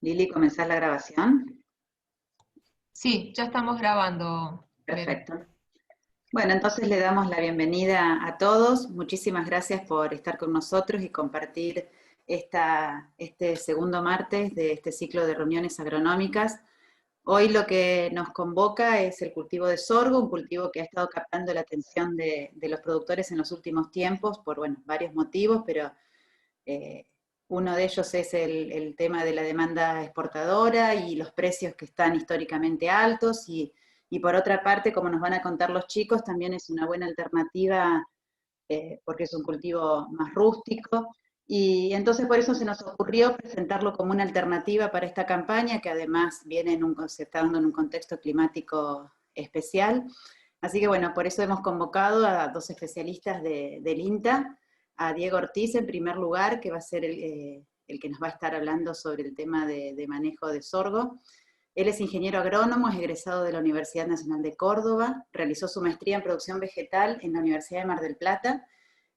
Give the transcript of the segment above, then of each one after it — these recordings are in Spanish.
Lili, ¿comenzás la grabación? Sí, ya estamos grabando, Vero. Perfecto. Bueno, entonces le damos la bienvenida a todos. Muchísimas gracias por estar con nosotros y compartir este segundo martes de este ciclo de reuniones agronómicas. Hoy lo que nos convoca es el cultivo de sorgo, un cultivo que ha estado captando la atención de los productores en los últimos tiempos por, bueno, varios motivos, pero eh, uno de ellos es el tema de la demanda exportadora y los precios que están históricamente altos y por otra parte, como nos van a contar los chicos, también es una buena alternativa porque es un cultivo más rústico. Y entonces por eso se nos ocurrió presentarlo como una alternativa para esta campaña, que además se está dando en un contexto climático especial. Así que bueno, por eso hemos convocado a dos especialistas del INTA, a Diego Ortiz en primer lugar, que va a ser el que nos va a estar hablando sobre el tema de manejo de sorgo. Él es ingeniero agrónomo, es egresado de la Universidad Nacional de Córdoba, realizó su maestría en producción vegetal en la Universidad de Mar del Plata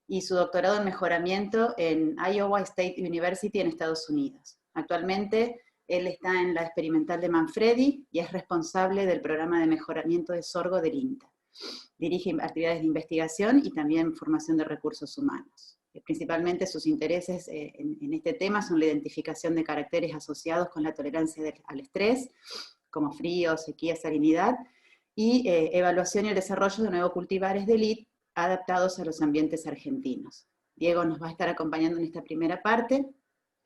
y su doctorado en mejoramiento en Iowa State University en Estados Unidos. Actualmente él está en la experimental de Manfredi y es responsable del programa de mejoramiento de sorgo del INTA. Dirige actividades de investigación y también formación de recursos humanos. Principalmente sus intereses en este tema son la identificación de caracteres asociados con la tolerancia al estrés, como frío, sequía, salinidad, y evaluación y el desarrollo de nuevos cultivares de lid adaptados a los ambientes argentinos. Diego nos va a estar acompañando en esta primera parte,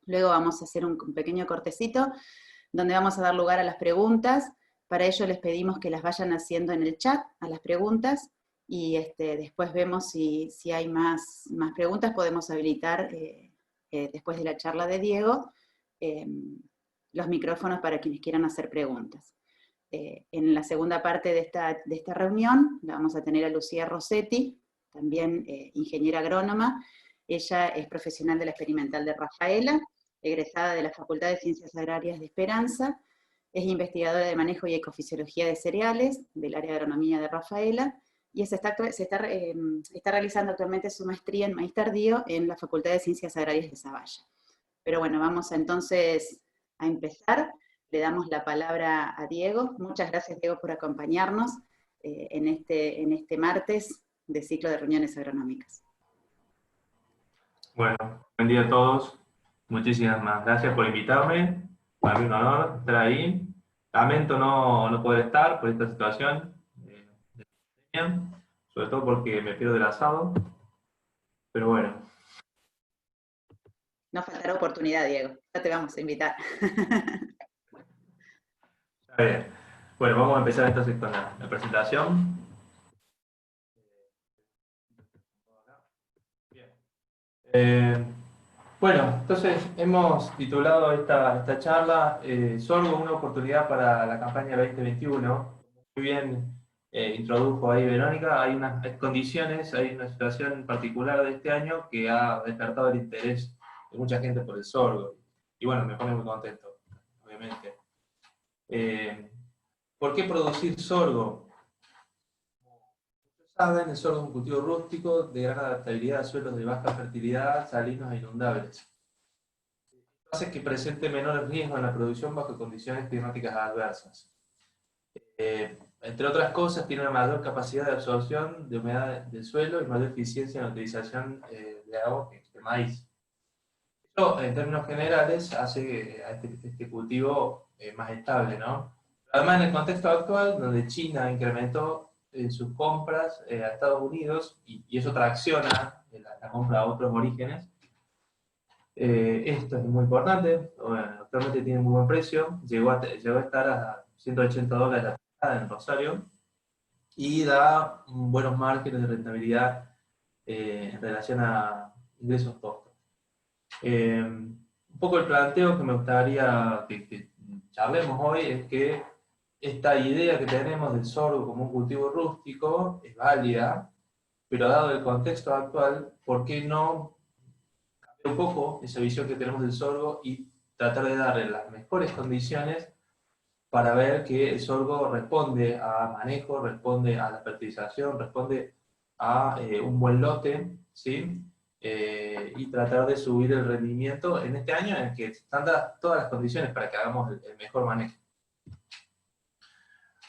luego vamos a hacer un pequeño cortecito donde vamos a dar lugar a las preguntas. Para ello les pedimos que las vayan haciendo en el chat, a las preguntas, y después vemos si hay más preguntas, podemos habilitar, después de la charla de Diego, eh, los micrófonos para quienes quieran hacer preguntas. En la segunda parte de esta reunión la vamos a tener a Lucía Rossetti, también ingeniera agrónoma. Ella es profesional de la experimental de Rafaela, egresada de la Facultad de Ciencias Agrarias de Esperanza, es investigadora de manejo y ecofisiología de cereales del área de agronomía de Rafaela, y está realizando actualmente su maestría en maíz tardío en la Facultad de Ciencias Agrarias de Zavalla. Pero bueno, vamos entonces a empezar. Le damos la palabra a Diego. Muchas gracias, Diego, por acompañarnos en este martes de ciclo de reuniones agronómicas. Bueno, buen día a todos. Muchísimas gracias por invitarme. Para mí es un honor estar ahí. Lamento no poder estar por esta situación, sobre todo porque me pierdo el asado. Pero bueno. No faltará oportunidad, Diego. Ya te vamos a invitar. Está bien. Bueno, vamos a empezar entonces con la presentación. Bien. Bueno, entonces hemos titulado esta charla Sorgo, una oportunidad para la campaña 2021. Muy bien introdujo ahí Verónica, hay unas condiciones, hay una situación particular de este año que ha despertado el interés de mucha gente por el sorgo. Y bueno, me pone muy contento, obviamente. ¿Por qué producir sorgo? Saben, el sorgo es un cultivo rústico de gran adaptabilidad a suelos de baja fertilidad, salinos e inundables. Esto hace que presente menores riesgos en la producción bajo condiciones climáticas adversas. Entre otras cosas, tiene una mayor capacidad de absorción de humedad del suelo y mayor eficiencia en la utilización de agua que el maíz. Esto, en términos generales, hace a este cultivo más estable, ¿no? Además, en el contexto actual, donde China incrementó sus compras a Estados Unidos y eso tracciona la compra a otros orígenes, esto es muy importante. Bueno, actualmente tiene muy buen precio, llegó a estar a $180 la tonelada en Rosario y da buenos márgenes de rentabilidad en relación a ingresos-costos. Un poco el planteo que me gustaría que charlemos hoy es que esta idea que tenemos del sorgo como un cultivo rústico es válida, pero dado el contexto actual, ¿por qué no cambiar un poco esa visión que tenemos del sorgo y tratar de darle las mejores condiciones para ver que el sorgo responde a manejo, responde a la fertilización, responde a un buen lote, ¿sí? y tratar de subir el rendimiento en este año en el que están dadas todas las condiciones para que hagamos el mejor manejo.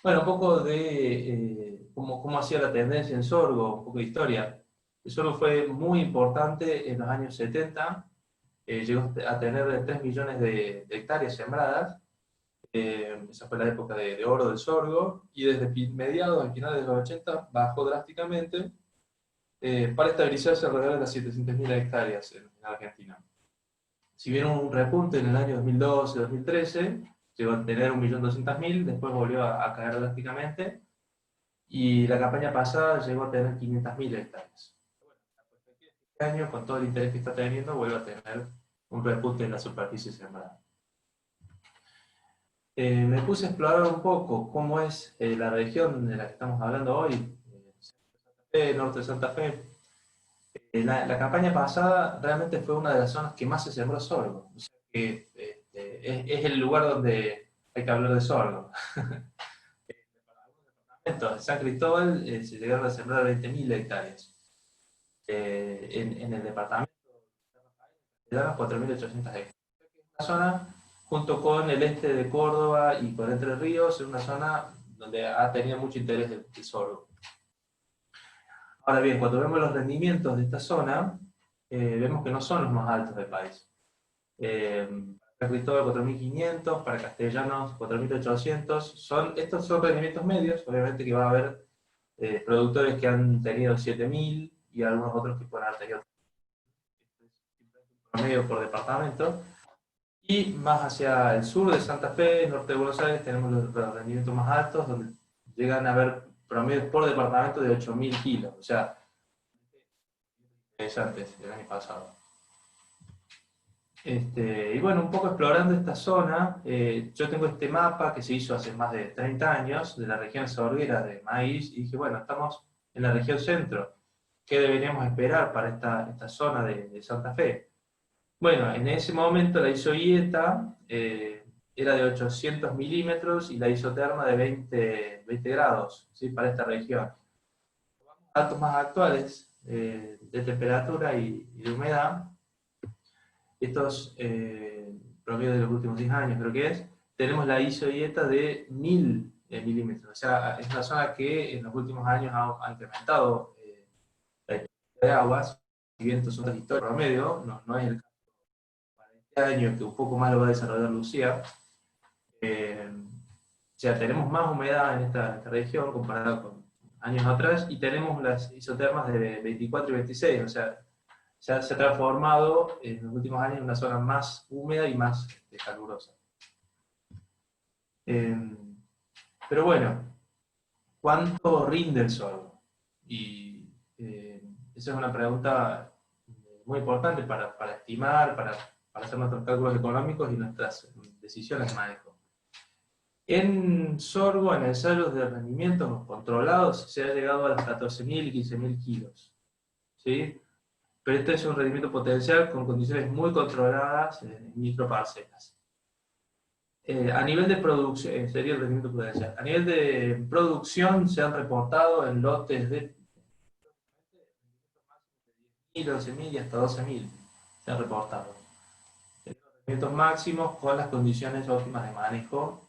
Bueno, un poco de cómo hacía la tendencia en sorgo, un poco de historia. El sorgo fue muy importante en los años 70, llegó a tener 3 millones de hectáreas sembradas. Esa fue la época de oro del sorgo, y desde mediados y finales de los 80 bajó drásticamente para estabilizarse alrededor de las 700.000 hectáreas en Argentina. Si bien hubo un repunte en el año 2012-2013, llegó a tener 1.200.000, después volvió a caer drásticamente, y la campaña pasada llegó a tener 500.000 hectáreas. Este año, con todo el interés que está teniendo, vuelve a tener un repunte en la superficie sembrada. Me puse a explorar un poco cómo es la región de la que estamos hablando hoy, norte de Santa Fe. La campaña pasada realmente fue una de las zonas que más se sembró sorgo. O sea que es el lugar donde hay que hablar de sorgo. En San Cristóbal se llegaron a sembrar 20.000 hectáreas. En el departamento se dan 4.800 hectáreas. Una zona, junto con el este de Córdoba y con Entre Ríos, es una zona donde ha tenido mucho interés el sorgo. Ahora bien, cuando vemos los rendimientos de esta zona, vemos que no son los más altos del país. Para Cristóbal 4.500, para Castellanos 4.800, estos son rendimientos medios. Obviamente que va a haber productores que han tenido 7.000 y algunos otros que pueden haber tenido promedio por departamento. Y más hacia el sur de Santa Fe, norte de Buenos Aires, tenemos los rendimientos más altos, donde llegan a haber promedios por departamento de 8.000 kilos. O sea, interesantes el año pasado. Y bueno, un poco explorando esta zona, yo tengo este mapa que se hizo hace más de 30 años de la región sorguera de maíz, y dije, bueno, estamos en la región centro. ¿Qué deberíamos esperar para esta zona de Santa Fe? Bueno, en ese momento la isoieta era de 800 milímetros y la isoterma de 20 grados, ¿sí? Para esta región. Datos más actuales de temperatura y de humedad, estos promedios de los últimos 10 años creo que es, tenemos la isoieta de 1000 milímetros. O sea, es una zona que en los últimos años ha incrementado la cantidad de aguas. Si bien estos son las historias promedio, no es el caso para este año, que un poco más lo va a desarrollar Lucía. O sea, tenemos más humedad en esta región comparado con años atrás, y tenemos las isotermas de 24 y 26, o sea, se ha transformado en los últimos años en una zona más húmeda y más calurosa. Pero bueno, ¿cuánto rinde el sorgo? Y esa es una pregunta muy importante para estimar, para hacer nuestros cálculos económicos y nuestras decisiones de manejo. En sorgo, en ensayos de rendimientos controlados, se ha llegado a los 14.000 y 15.000 kilos. ¿Sí? Pero este es un rendimiento potencial con condiciones muy controladas en microparcelas. A nivel de producción, sería el rendimiento potencial. A nivel de producción se han reportado en lotes de 10.000, 11.000 y hasta 12.000. Se han reportado. Los rendimientos máximos con las condiciones óptimas de manejo.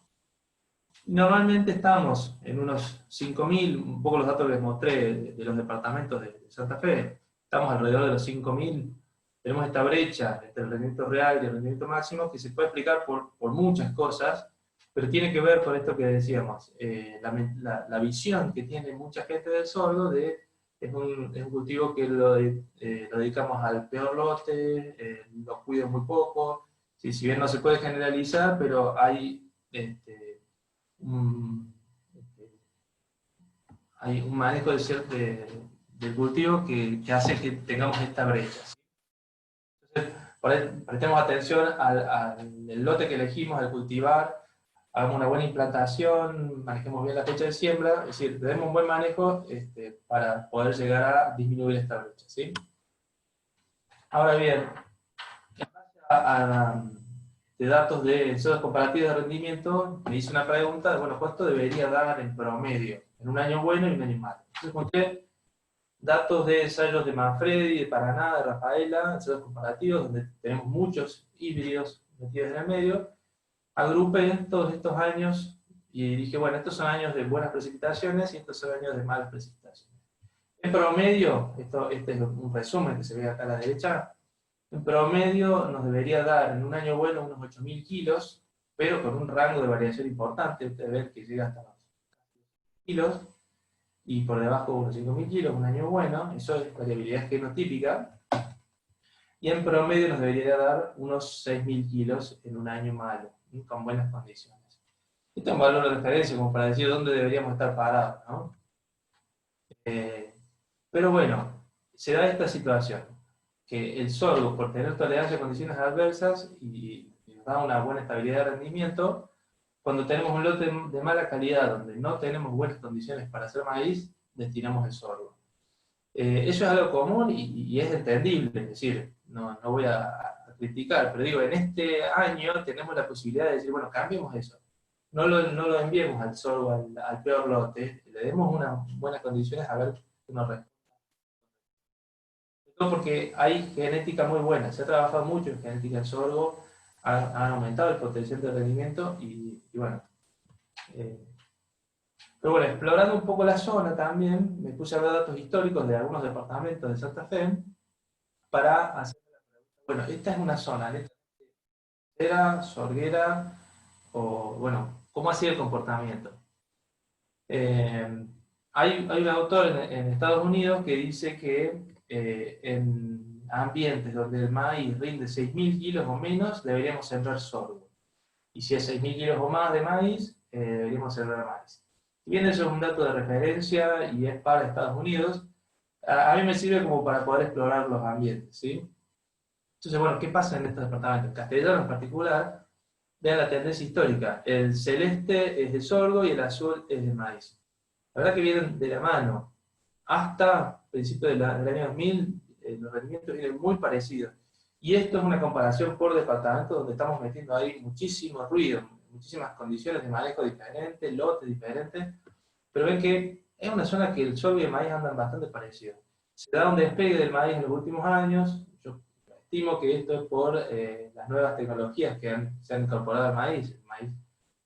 Normalmente estamos en unos 5.000, un poco los datos que les mostré de los departamentos de Santa Fe. Estamos alrededor de los 5.000, tenemos esta brecha entre el rendimiento real y el rendimiento máximo que se puede explicar por muchas cosas, pero tiene que ver con esto que decíamos, la visión que tiene mucha gente del sorgo es un cultivo que lo dedicamos al peor lote, lo cuida muy poco, si bien no se puede generalizar, pero hay un manejo del cultivo que hace que tengamos esta brecha. Entonces, prestemos atención al lote que elegimos al cultivar, hagamos una buena implantación, manejemos bien la fecha de siembra, es decir, demos un buen manejo para poder llegar a disminuir esta brecha, ¿sí? Ahora bien, en base de datos de ensayos comparativos de rendimiento, me hice una pregunta de, bueno, ¿cuánto debería dar en promedio en un año bueno y un año malo? Entonces, usted datos de ensayos de Manfredi, de Paraná, de Rafaela, ensayos comparativos, donde tenemos muchos híbridos metidos en el medio. Agrupé todos estos años y dije, bueno, estos son años de buenas precipitaciones y estos son años de malas precipitaciones. En promedio, este es un resumen que se ve acá a la derecha, en promedio nos debería dar en un año bueno unos 8.000 kilos, pero con un rango de variación importante. Ustedes ven que llega hasta los kilos, y por debajo unos 5.000 kilos, un año bueno. Eso es variabilidad genotípica. Y en promedio nos debería dar unos 6.000 kilos en un año malo, con buenas condiciones. Esto es un valor de referencia como para decir dónde deberíamos estar parados, ¿no? Pero bueno, se da esta situación, que el sorgo, por tener tolerancia a condiciones adversas y nos da una buena estabilidad de rendimiento, cuando tenemos un lote de mala calidad, donde no tenemos buenas condiciones para hacer maíz, destinamos el sorgo. Eso es algo común y es entendible, es decir, no voy a criticar, pero digo, en este año tenemos la posibilidad de decir, bueno, cambiemos eso. No lo enviemos al sorgo al peor lote, le demos unas buenas condiciones a ver qué nos responde. Porque hay genética muy buena, se ha trabajado mucho en genética del sorgo, han aumentado el potencial de rendimiento y bueno. Pero bueno, explorando un poco la zona también, me puse a ver datos históricos de algunos departamentos de Santa Fe para hacer la pregunta, bueno, esta es una zona, era sorguera, o bueno, ¿cómo ha sido el comportamiento? Hay un autor en Estados Unidos que dice que en ambientes donde el maíz rinde 6.000 kilos o menos, deberíamos sembrar sorgo. Y si es 6.000 kilos o más de maíz, deberíamos sembrar maíz. Si bien eso es un dato de referencia y es para Estados Unidos, a mí me sirve como para poder explorar los ambientes, ¿sí? Entonces, bueno, ¿qué pasa en estos departamentos? En Castellano en particular, vean la tendencia histórica. El celeste es de sorgo y el azul es de maíz. La verdad que vienen de la mano. Hasta principios del año 2000, los rendimientos vienen muy parecidos. Y esto es una comparación por departamento donde estamos metiendo ahí muchísimo ruido, muchísimas condiciones de manejo diferentes, lotes diferentes, pero ven que es una zona que el sorgo y el maíz andan bastante parecidos. Se da un despegue del maíz en los últimos años. Yo estimo que esto es por las nuevas tecnologías que se han incorporado al maíz. El maíz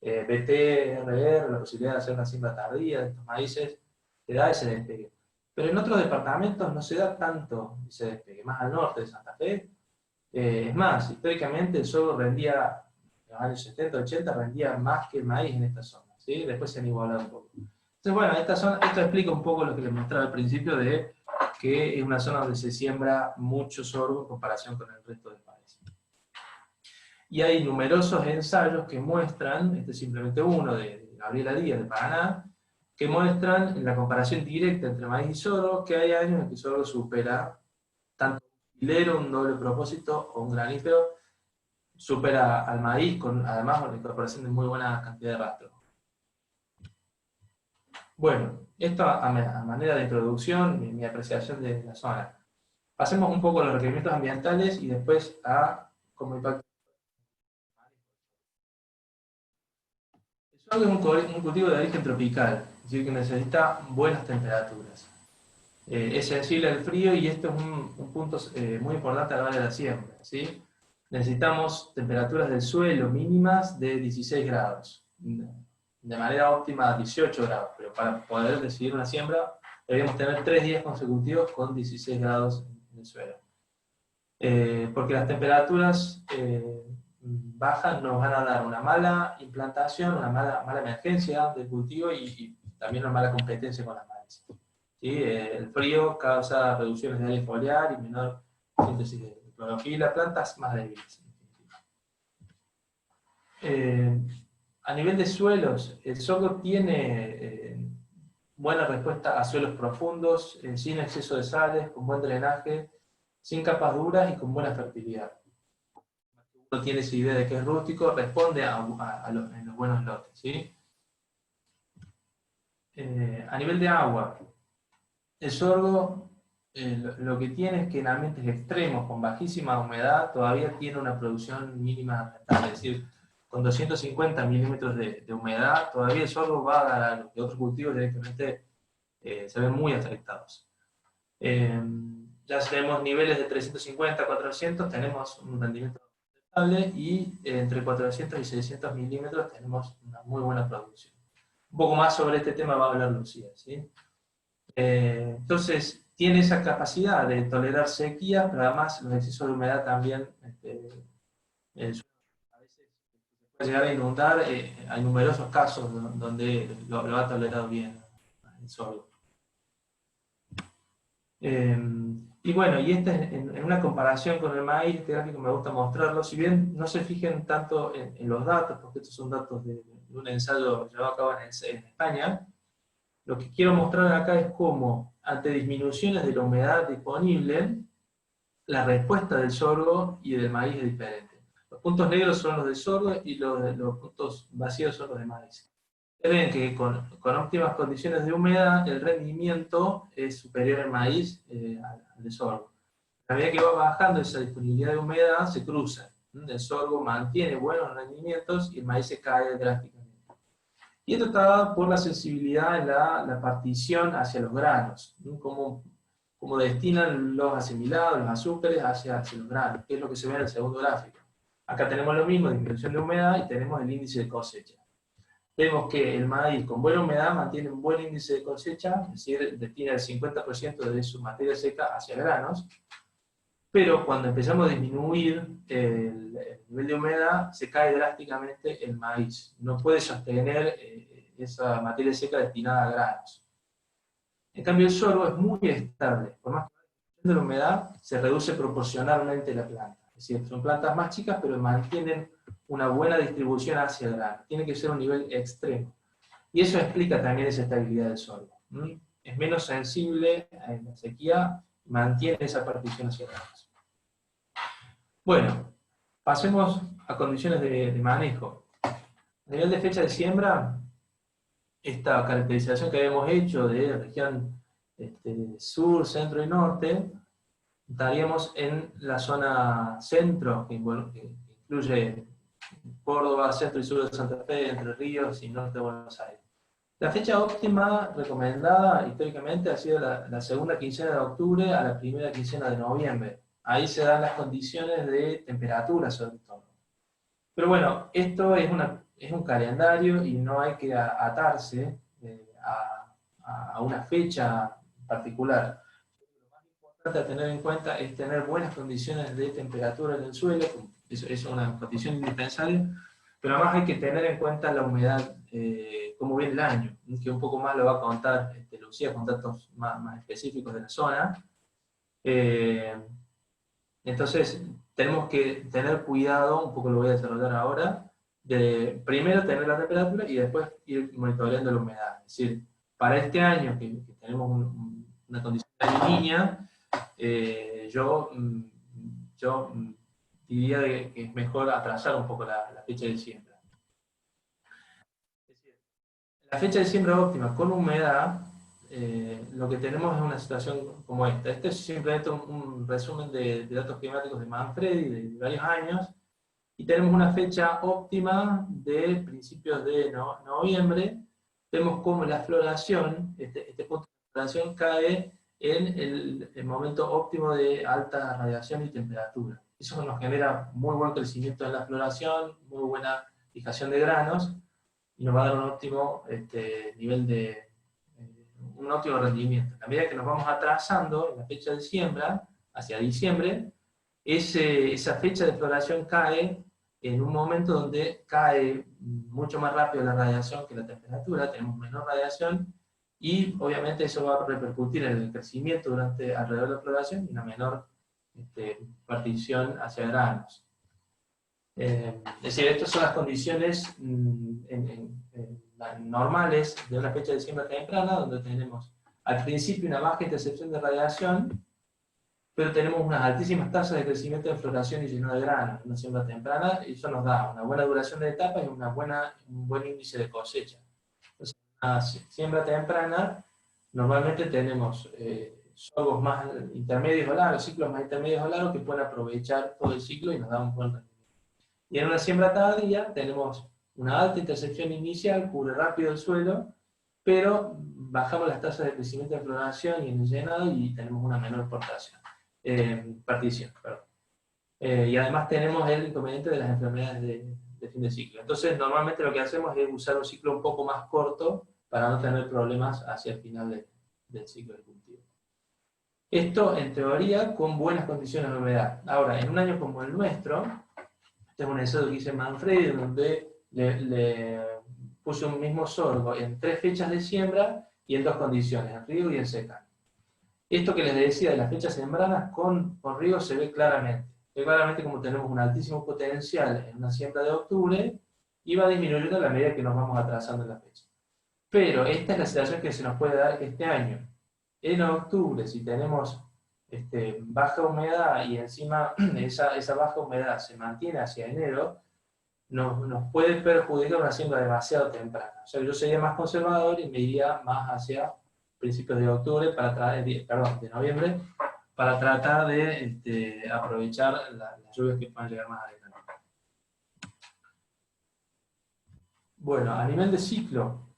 BT-RR, la posibilidad de hacer una siembra tardía de estos maíces, te da ese despegue. Pero en otros departamentos no se da tanto ese despegue, más al norte de Santa Fe. Es más, históricamente el sorgo rendía, en los años 70, 80, rendía más que el maíz en esta zona, ¿sí? Después se han igualado un poco. Entonces, bueno, esta zona, esto explica un poco lo que les mostraba al principio de que es una zona donde se siembra mucho sorgo en comparación con el resto del país. Y hay numerosos ensayos que muestran, este es simplemente uno de Gabriela Díaz de Paraná, que muestran en la comparación directa entre maíz y sorgo que hay años en que el sorgo supera tanto un hilero, un doble propósito o un granífero, supera al maíz, además con la incorporación de muy buena cantidad de rastro. Bueno, esto a manera de introducción, mi apreciación de la zona. Pasemos un poco a los requerimientos ambientales y después a cómo impacta. El sorgo es un cultivo de origen tropical, es decir, que necesita buenas temperaturas. Es sensible al frío y esto es un punto muy importante a la hora de la siembra, ¿sí? Necesitamos temperaturas del suelo mínimas de 16 grados. De manera óptima 18 grados, pero para poder decidir una siembra deberíamos tener 3 días consecutivos con 16 grados en el suelo. Porque las temperaturas bajas nos van a dar una mala implantación, una mala emergencia del cultivo y también una mala competencia con las malezas. ¿Sí? El frío causa reducciones de área foliar y menor síntesis de clorofila, plantas más débiles. A nivel de suelos, el sorgo tiene buena respuesta a suelos profundos, sin exceso de sales, con buen drenaje, sin capas duras y con buena fertilidad. Uno tiene esa idea de que es rústico, responde en los buenos lotes, ¿sí? A nivel de agua, el sorgo lo que tiene es que en ambientes extremos, con bajísima humedad, todavía tiene una producción mínima rentable, es decir, con 250 milímetros de humedad, todavía el sorgo va a dar algo, que otros cultivos directamente se ven muy afectados. Ya tenemos niveles de 350 a 400, tenemos un rendimiento estable, y entre 400 y 600 milímetros tenemos una muy buena producción. Un poco más sobre este tema va a hablar Lucía, ¿sí? Entonces, tiene esa capacidad de tolerar sequía, pero además los excesos de humedad también a veces se puede llegar a inundar. Hay numerosos casos donde lo ha tolerado bien el sorgo. Y bueno, y en una comparación con el maíz, este gráfico me gusta mostrarlo, si bien no se fijen tanto en los datos, porque estos son datos de un ensayo llevado a cabo en España. Lo que quiero mostrar acá es cómo, ante disminuciones de la humedad disponible, la respuesta del sorgo y del maíz es diferente. Los puntos negros son los del sorgo y los puntos vacíos son los de maíz. Ven que con óptimas condiciones de humedad, el rendimiento es superior al maíz al de sorgo. A medida que va bajando esa disponibilidad de humedad, se cruza. El sorgo mantiene buenos rendimientos y el maíz se cae drásticamente. Y esto está dado por la sensibilidad en la partición hacia los granos, ¿no? Cómo destinan los asimilados, los azúcares hacia los granos, que es lo que se ve en el segundo gráfico. Acá tenemos lo mismo, disminución de humedad, y tenemos el índice de cosecha. Vemos que el maíz con buena humedad mantiene un buen índice de cosecha, es decir, destina el 50% de su materia seca hacia granos, pero cuando empezamos a disminuir el nivel de humedad, se cae drásticamente el maíz. No puede sostener esa materia seca destinada a granos. En cambio, el sorgo es muy estable. Por más que la humedad, se reduce proporcionalmente la planta. Es decir, son plantas más chicas, pero mantienen una buena distribución hacia el grano. Tiene que ser un nivel extremo. Y eso explica también esa estabilidad del sorgo. Es menos sensible a la sequía, mantiene esa partición hacia granos. Bueno, pasemos a condiciones de manejo. A nivel de fecha de siembra, esta caracterización que habíamos hecho de región sur, centro y norte, estaríamos en la zona centro, que incluye Córdoba, centro y sur de Santa Fe, Entre Ríos y norte de Buenos Aires. La fecha óptima recomendada históricamente ha sido la segunda quincena de octubre a la primera quincena de noviembre. Ahí se dan las condiciones de temperatura sobre todo. Pero bueno, esto es un calendario y no hay que atarse a una fecha particular. Lo más importante a tener en cuenta es tener buenas condiciones de temperatura en el suelo, es una condición indispensable, pero además hay que tener en cuenta la humedad, cómo viene el año, que un poco más lo va a contar Lucía con datos más específicos de la zona. Entonces, tenemos que tener cuidado, un poco lo voy a desarrollar ahora, de primero tener la temperatura y después ir monitoreando la humedad. Es decir, para este año que tenemos una condición de línea, yo diría que es mejor atrasar un poco la fecha de siembra. Es decir, la fecha de siembra óptima con humedad, lo que tenemos es una situación como esta. Este es simplemente un resumen de datos climáticos de Manfredi de varios años, y tenemos una fecha óptima de principios de noviembre. Vemos cómo la floración, este punto de floración cae en el momento óptimo de alta radiación y temperatura. Eso nos genera muy buen crecimiento en la floración, muy buena fijación de granos, y nos va a dar un óptimo nivel de un óptimo rendimiento. A medida que nos vamos atrasando en la fecha de siembra, hacia diciembre, esa fecha de floración cae en un momento donde cae mucho más rápido la radiación que la temperatura, tenemos menor radiación, y obviamente eso va a repercutir en el crecimiento alrededor de la floración y una menor partición hacia granos. Es decir, estas son las condiciones normales de una fecha de siembra temprana, donde tenemos al principio una baja intercepción de radiación, pero tenemos unas altísimas tasas de crecimiento de floración y llenado de granos, una siembra temprana, y eso nos da una buena duración de etapa y un buen índice de cosecha. Entonces, en una siembra temprana, normalmente tenemos sorgos más intermedios o largos, ciclos más intermedios o largos, que pueden aprovechar todo el ciclo y nos dan un buen rendimiento. Y en una siembra tardía tenemos una alta intercepción inicial, cubre rápido el suelo, pero bajamos las tasas de crecimiento de floración y en el llenado y tenemos una menor partición. Perdón. Y además tenemos el inconveniente de las enfermedades de fin de ciclo. Entonces, normalmente lo que hacemos es usar un ciclo un poco más corto para no tener problemas hacia el final del ciclo de cultivo. Esto, en teoría, con buenas condiciones de humedad. Ahora, en un año como el nuestro, tengo un ensayo que hice en Manfredi, donde le puse un mismo sorgo en 3 fechas de siembra y en 2 condiciones, en riego y en secano. Esto que les decía de las fechas sembranas, con riego se ve claramente. Se ve claramente como tenemos un altísimo potencial en una siembra de octubre y va disminuyendo a la medida que nos vamos atrasando en la fecha. Pero esta es la situación que se nos puede dar este año. En octubre, si tenemos baja humedad y encima esa baja humedad se mantiene hacia enero, nos puede perjudicar una siembra demasiado temprana. O sea, yo sería más conservador y me iría más hacia principios de octubre, de noviembre, para tratar de aprovechar las lluvias que puedan llegar más adelante. Bueno, a nivel de ciclo,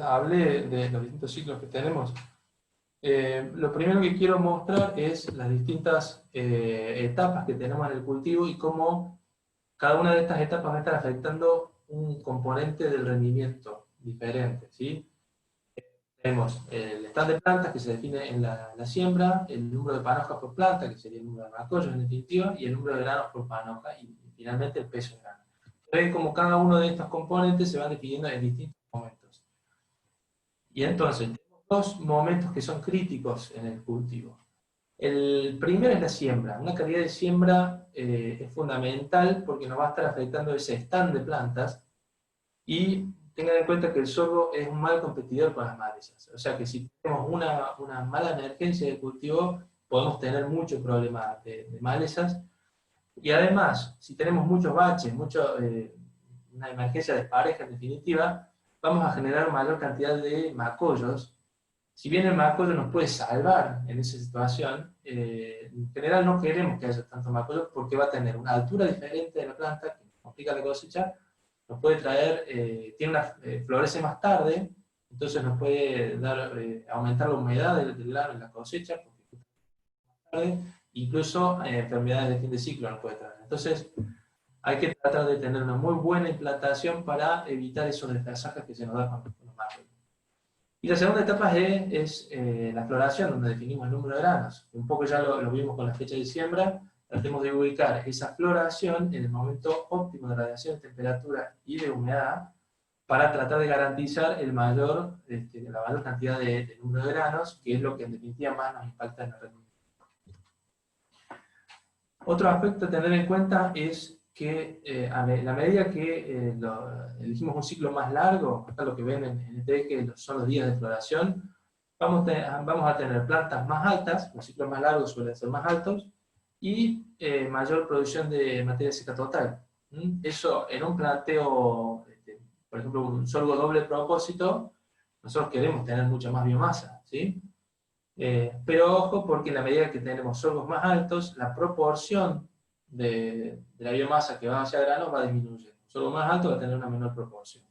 hablé de los distintos ciclos que tenemos. Lo primero que quiero mostrar es las distintas etapas que tenemos en el cultivo y cómo cada una de estas etapas va a estar afectando un componente del rendimiento diferente, ¿sí? Tenemos el stand de plantas que se define en la siembra, el número de panojas por planta, que sería el número de macollos en definitiva, y el número de granos por panoja, y finalmente el peso de grano. Ven como cada uno de estos componentes se van definiendo en distintos momentos. Y entonces, tenemos 2 momentos que son críticos en el cultivo. El primero es la siembra. Una calidad de siembra es fundamental porque nos va a estar afectando ese stand de plantas, y tengan en cuenta que el sorgo es un mal competidor con las malezas. O sea que si tenemos una mala emergencia de cultivo, podemos tener muchos problemas de malezas. Y además, si tenemos muchos baches, una emergencia de pareja en definitiva, vamos a generar mayor cantidad de macollos. Si bien el macollo nos puede salvar en esa situación, en general no queremos que haya tanto macollo porque va a tener una altura diferente de la planta, que complica la cosecha, nos puede traer, florece más tarde, entonces nos puede dar, aumentar la humedad del grano en la cosecha, porque más tarde, incluso enfermedades de fin de ciclo nos puede traer. Entonces, hay que tratar de tener una muy buena implantación para evitar esos desfasajes que se nos dan con los márgenes. Y la segunda etapa es la floración, donde definimos el número de granos. Un poco ya lo vimos con la fecha de siembra. Tratemos de ubicar esa floración en el momento óptimo de radiación, de temperatura y de humedad para tratar de garantizar la mayor cantidad de número de granos, que es lo que en definitiva más nos impacta en el rendimiento. Otro aspecto a tener en cuenta es que a la medida que elegimos un ciclo más largo, acá lo que ven en este eje son los días de floración, vamos a tener plantas más altas, los ciclos más largos suelen ser más altos, y mayor producción de materia seca total. Eso en un planteo, por ejemplo, un sorgo doble propósito, nosotros queremos tener mucha más biomasa, ¿sí? Pero ojo, porque en la medida que tenemos sorgos más altos, la proporción de la biomasa que va hacia granos va disminuyendo. Un sorgo más alto va a tener una menor proporción.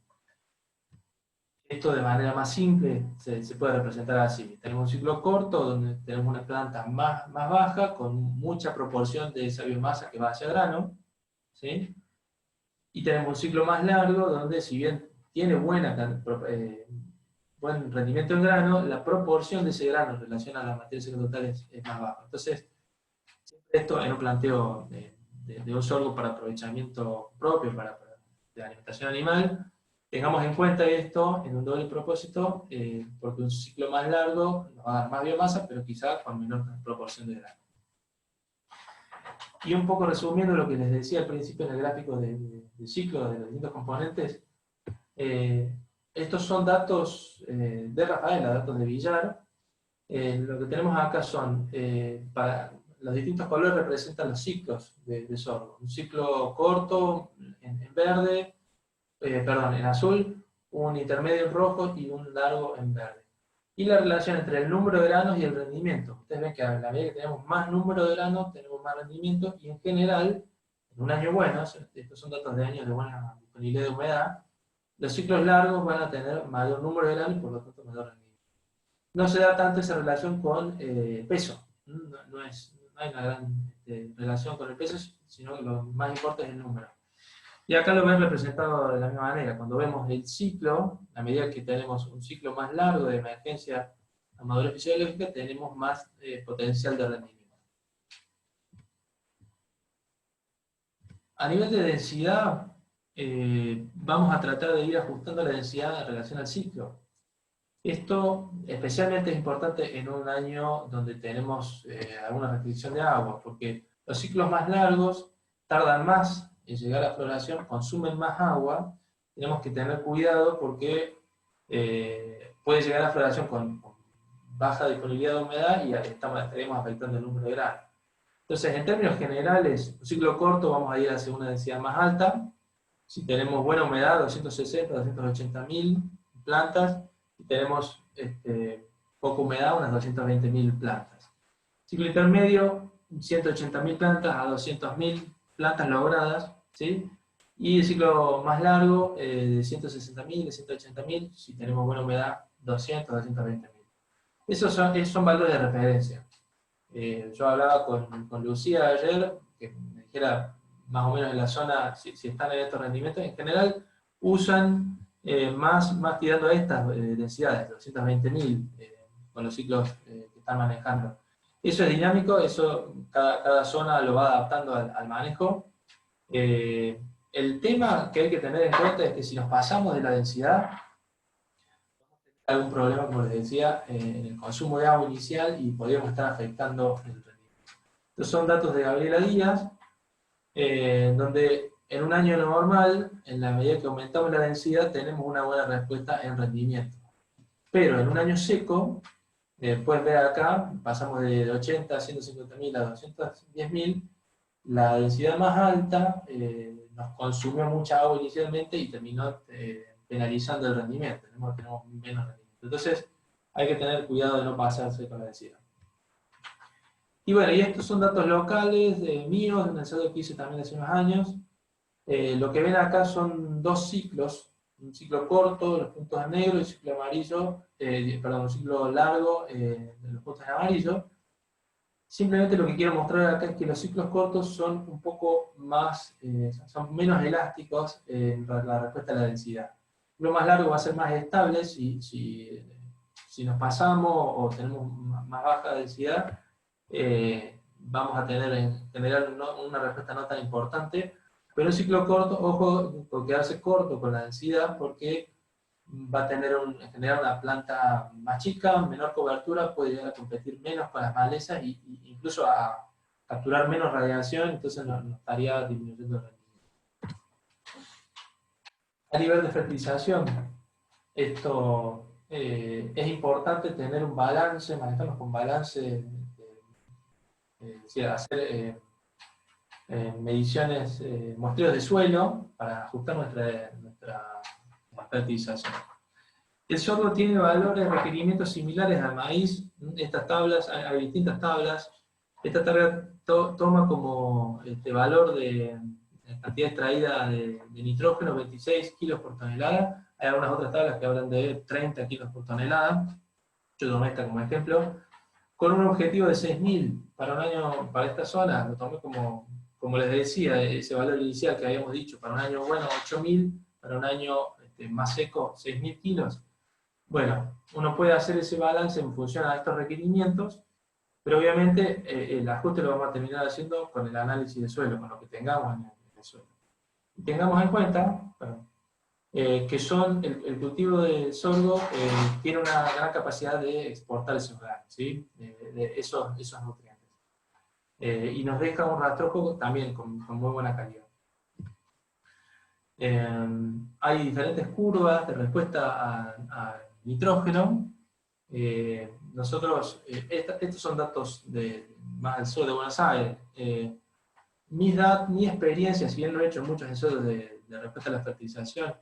Esto de manera más simple se puede representar así. Tenemos un ciclo corto donde tenemos una planta más baja con mucha proporción de esa biomasa que va hacia grano, ¿sí? Y tenemos un ciclo más largo donde, si bien tiene buen rendimiento en grano, la proporción de ese grano en relación a la materia seca total es más baja. Entonces, esto en un planteo de un sorgo para aprovechamiento propio, de alimentación animal, tengamos en cuenta esto en un doble propósito, porque un ciclo más largo nos va a dar más biomasa, pero quizás con menor proporción de grano. Y un poco resumiendo lo que les decía al principio en el gráfico de ciclo de los distintos componentes, estos son datos de Rafaela, datos de Villar. Lo que tenemos acá son, para los distintos colores representan los ciclos de sorgo. Un ciclo corto en verde, en azul, un intermedio en rojo y un largo en verde. Y la relación entre el número de granos y el rendimiento. Ustedes ven que a la medida que tenemos más número de granos, tenemos más rendimiento, y en general, en un año bueno, estos son datos de años de buena disponibilidad de humedad, Los ciclos largos van a tener mayor número de grano y por lo tanto mayor rendimiento. No se da tanto esa relación con peso. No hay una gran relación con el peso, sino que lo más importante es el número. Y acá lo ven representado de la misma manera. Cuando vemos el ciclo, a medida que tenemos un ciclo más largo de emergencia a madurez fisiológica, tenemos más potencial de rendimiento. A nivel de densidad, vamos a tratar de ir ajustando la densidad en relación al ciclo. Esto especialmente es importante en un año donde tenemos alguna restricción de agua, porque los ciclos más largos tardan más en llegar a floración, consumen más agua. Tenemos que tener cuidado porque puede llegar a floración con baja disponibilidad de humedad y estaremos afectando el número de granos. Entonces, en términos generales, un ciclo corto vamos a ir hacia una densidad más alta. Si tenemos buena humedad, 260, 280.000 plantas. Si tenemos poca humedad, unas 220.000 plantas. Ciclo intermedio, 180.000 plantas a 200.000 plantas logradas, ¿sí? Y el ciclo más largo, de 160.000, de 180.000, si tenemos buena humedad, 200, 220.000. Esos son valores de referencia. Yo hablaba con Lucía ayer, que me dijera más o menos en la zona si están en estos rendimientos. En general usan más tirando a estas densidades, 220.000, con los ciclos que están manejando. Eso es dinámico, eso cada zona lo va adaptando al manejo. El tema que hay que tener en cuenta es que si nos pasamos de la densidad, algún problema, como les decía, en el consumo de agua inicial y podríamos estar afectando el rendimiento. Estos son datos de Gabriela Díaz, donde en un año normal, en la medida que aumentamos la densidad, tenemos una buena respuesta en rendimiento. Pero en un año seco, pueden ver acá, pasamos de 80 a 150.000 a 210.000, la densidad más alta nos consumió mucha agua inicialmente y terminó penalizando el rendimiento, tenemos menos rendimiento. Entonces hay que tener cuidado de no pasarse con la densidad. Y bueno, y estos son datos locales míos, de un ensayo que hice también hace unos años. Lo que ven acá son dos ciclos, un ciclo corto, los puntos en negro, y un ciclo amarillo, un ciclo largo, los puntos en amarillo. Simplemente lo que quiero mostrar acá es que los ciclos cortos son un poco más, son menos elásticos en la respuesta a la densidad. Lo más largo va a ser más estable si nos pasamos o tenemos más baja densidad, vamos a tener en general una respuesta no tan importante, pero el ciclo corto, ojo con quedarse corto con la densidad, porque va a tener generar una planta más chica, menor cobertura, puede llegar a competir menos con las malezas e incluso a capturar menos radiación, entonces nos estaría disminuyendo el rendimiento. A nivel de fertilización, esto es importante tener un balance, manejarnos con balance, hacer mediciones, muestreos de suelo para ajustar nuestra fertilización. El sorgo tiene valores, requerimientos similares al maíz. Estas tablas, hay distintas tablas. Esta tabla toma como valor de cantidad extraída de nitrógeno, 26 kilos por tonelada. Hay algunas otras tablas que hablan de 30 kilos por tonelada. Yo tomé esta como ejemplo. Con un objetivo de 6.000 para un año, para esta zona, lo tomé como les decía, ese valor inicial que habíamos dicho, para un año bueno 8.000, para un año más seco 6.000 kilos. Bueno, uno puede hacer ese balance en función a estos requerimientos, pero obviamente el ajuste lo vamos a terminar haciendo con el análisis de suelo, con lo que tengamos en el suelo. Y tengamos en cuenta que el cultivo de sorgo tiene una gran capacidad de exportar esos granos, ¿sí? de esos nutrientes. Y nos deja un rastrojo también con muy buena calidad. Hay diferentes curvas de respuesta a nitrógeno. Estos son datos más del sur de Buenos Aires. Mi experiencia, si bien lo he hecho en muchos ensayos de respuesta a la fertilización,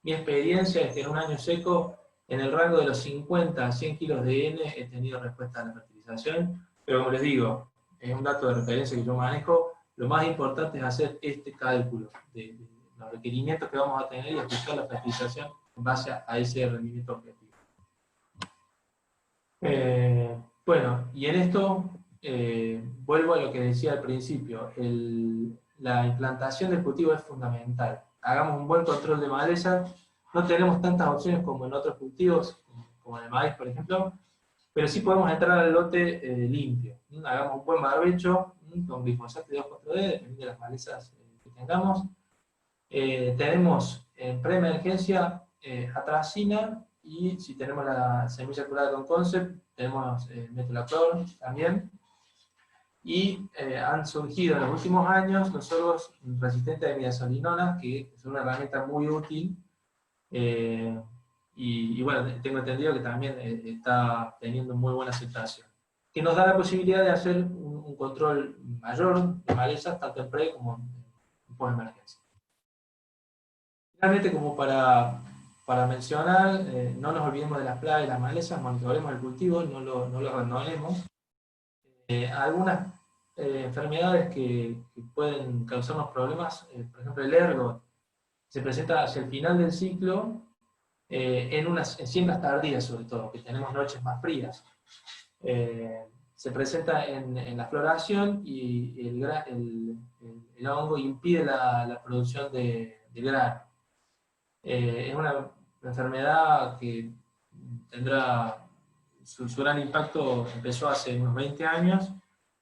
mi experiencia es que en un año seco, en el rango de los 50 a 100 kilos de N, he tenido respuesta a la fertilización, pero como les digo, es un dato de referencia que yo manejo. Lo más importante es hacer este cálculo de los requerimientos que vamos a tener y ajustar la fertilización en base a ese rendimiento objetivo. Bueno, y en esto vuelvo a lo que decía al principio, la implantación del cultivo es fundamental. Hagamos un buen control de maleza, no tenemos tantas opciones como en otros cultivos, como en el maíz, por ejemplo, pero sí podemos entrar al lote limpio. Hagamos un buen barbecho con glifosato y 2,4-D, dependiendo de las malezas que tengamos. Tenemos en preemergencia atracina, y si tenemos la semilla curada con Concept, tenemos metolaclor también. Y han surgido en los últimos años los sorgos resistentes a midazolinona, que es una herramienta muy útil. Y bueno, tengo entendido que también está teniendo muy buena aceptación, que nos da la posibilidad de hacer un control mayor de malezas, tanto en pre como en post-emergencia. Finalmente, como para mencionar, no nos olvidemos de las plagas y las malezas, monitoremos el cultivo, no lo abandonemos. Algunas enfermedades que pueden causarnos problemas, por ejemplo el ergot, se presenta hacia el final del ciclo, en siembras tardías sobre todo, que tenemos noches más frías. Se presenta en la floración y el hongo impide la producción de grano. Es una enfermedad que tendrá su gran impacto, empezó hace unos 20 años,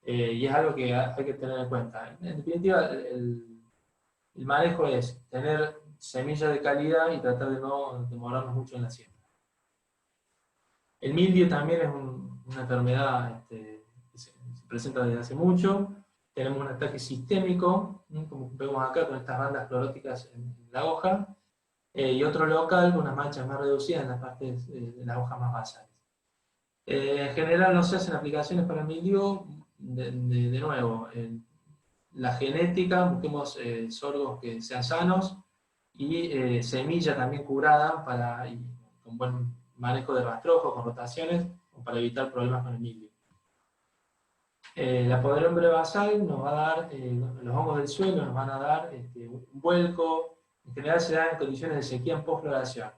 y es algo que hay que tener en cuenta. En definitiva, el manejo es tener semillas de calidad y tratar de no demorarnos mucho en la siembra. El mildio también es una enfermedad que se presenta desde hace mucho. Tenemos un ataque sistémico, como vemos acá con estas bandas cloróticas en la hoja, y otro local con unas manchas más reducidas en las partes de las hojas más basales. En general no se hacen aplicaciones para el mildio. De nuevo, la genética, busquemos sorgos que sean sanos, y semilla también curada con buen manejo de rastrojo, con rotaciones, para evitar problemas con el mildio. La podredumbre basal nos va a dar, los hongos del suelo nos van a dar un vuelco. En general se da en condiciones de sequía en postfloración.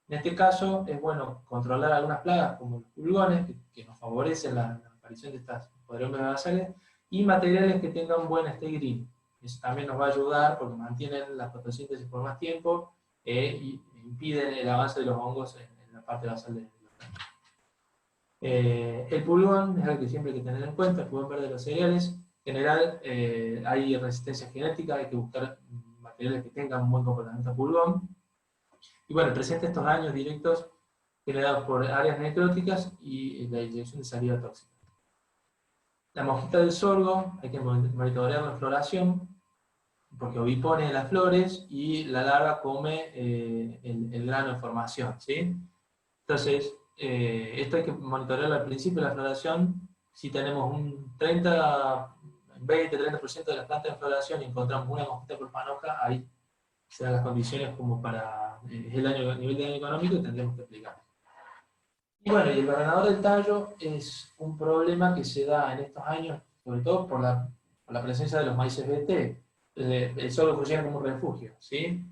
En este caso es bueno controlar algunas plagas como los pulgones, que nos favorecen la aparición de estas podredumbres basales, y materiales que tengan buen stay green. Eso también nos va a ayudar porque mantienen la fotosíntesis por más tiempo y impiden el avance de los hongos en la parte basal de los planos. El pulgón es algo que siempre hay que tener en cuenta, el pulgón verde de los cereales. En general hay resistencia genética, hay que buscar materiales que tengan un buen comportamiento a pulgón. Y bueno, presenta estos daños directos generados por áreas necróticas y la inyección de saliva tóxica. La mosquita del sorgo, hay que monitorear la floración, porque ovipone las flores y la larva come el grano en formación, ¿sí? Entonces, esto hay que monitorearlo al principio de la floración. Si tenemos un 20-30% de las plantas en floración y encontramos una mosquita por panoja, ahí se dan las condiciones como para el nivel de daño económico y tendremos que aplicar. Y bueno, y el barrenador del tallo es un problema que se da en estos años, sobre todo por la presencia de los maíces BT. El sorgo funciona como un refugio, ¿sí?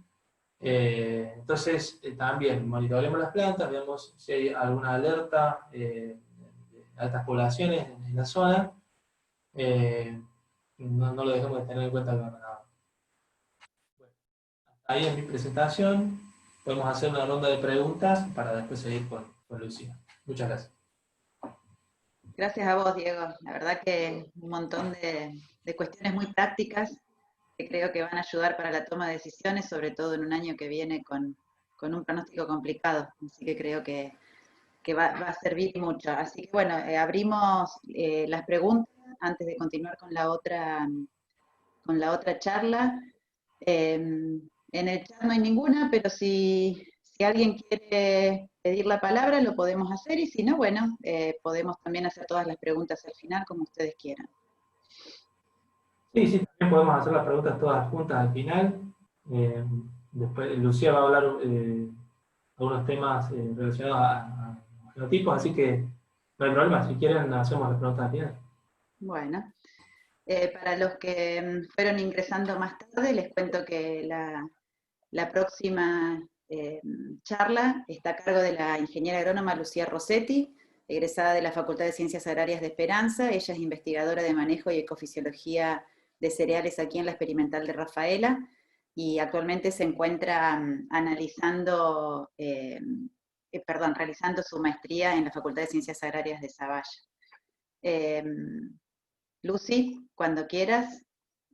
Entonces, también monitoreemos las plantas, veamos si hay alguna alerta de altas poblaciones en la zona. No lo dejemos de tener en cuenta el barrenador. Bueno, hasta ahí es mi presentación. Podemos hacer una ronda de preguntas para después seguir con Lucía. Muchas gracias. Gracias a vos, Diego. La verdad que un montón de cuestiones muy prácticas que creo que van a ayudar para la toma de decisiones, sobre todo en un año que viene con un pronóstico complicado. Así que creo que va a servir mucho. Así que bueno, abrimos las preguntas antes de continuar con la otra charla. En el chat no hay ninguna, pero si alguien quiere pedir la palabra, lo podemos hacer, y si no, bueno, podemos también hacer todas las preguntas al final, como ustedes quieran. Sí, también podemos hacer las preguntas todas juntas al final. Después Lucía va a hablar algunos temas relacionados a genotipos, así que no hay problema, si quieren hacemos las preguntas al final. Bueno, para los que fueron ingresando más tarde, les cuento que la La próxima charla está a cargo de la ingeniera agrónoma Lucía Rossetti, egresada de la Facultad de Ciencias Agrarias de Esperanza. Ella es investigadora de manejo y ecofisiología de cereales aquí en la Experimental de Rafaela, y actualmente se encuentra realizando su maestría en la Facultad de Ciencias Agrarias de Zavalla. Lucy, cuando quieras,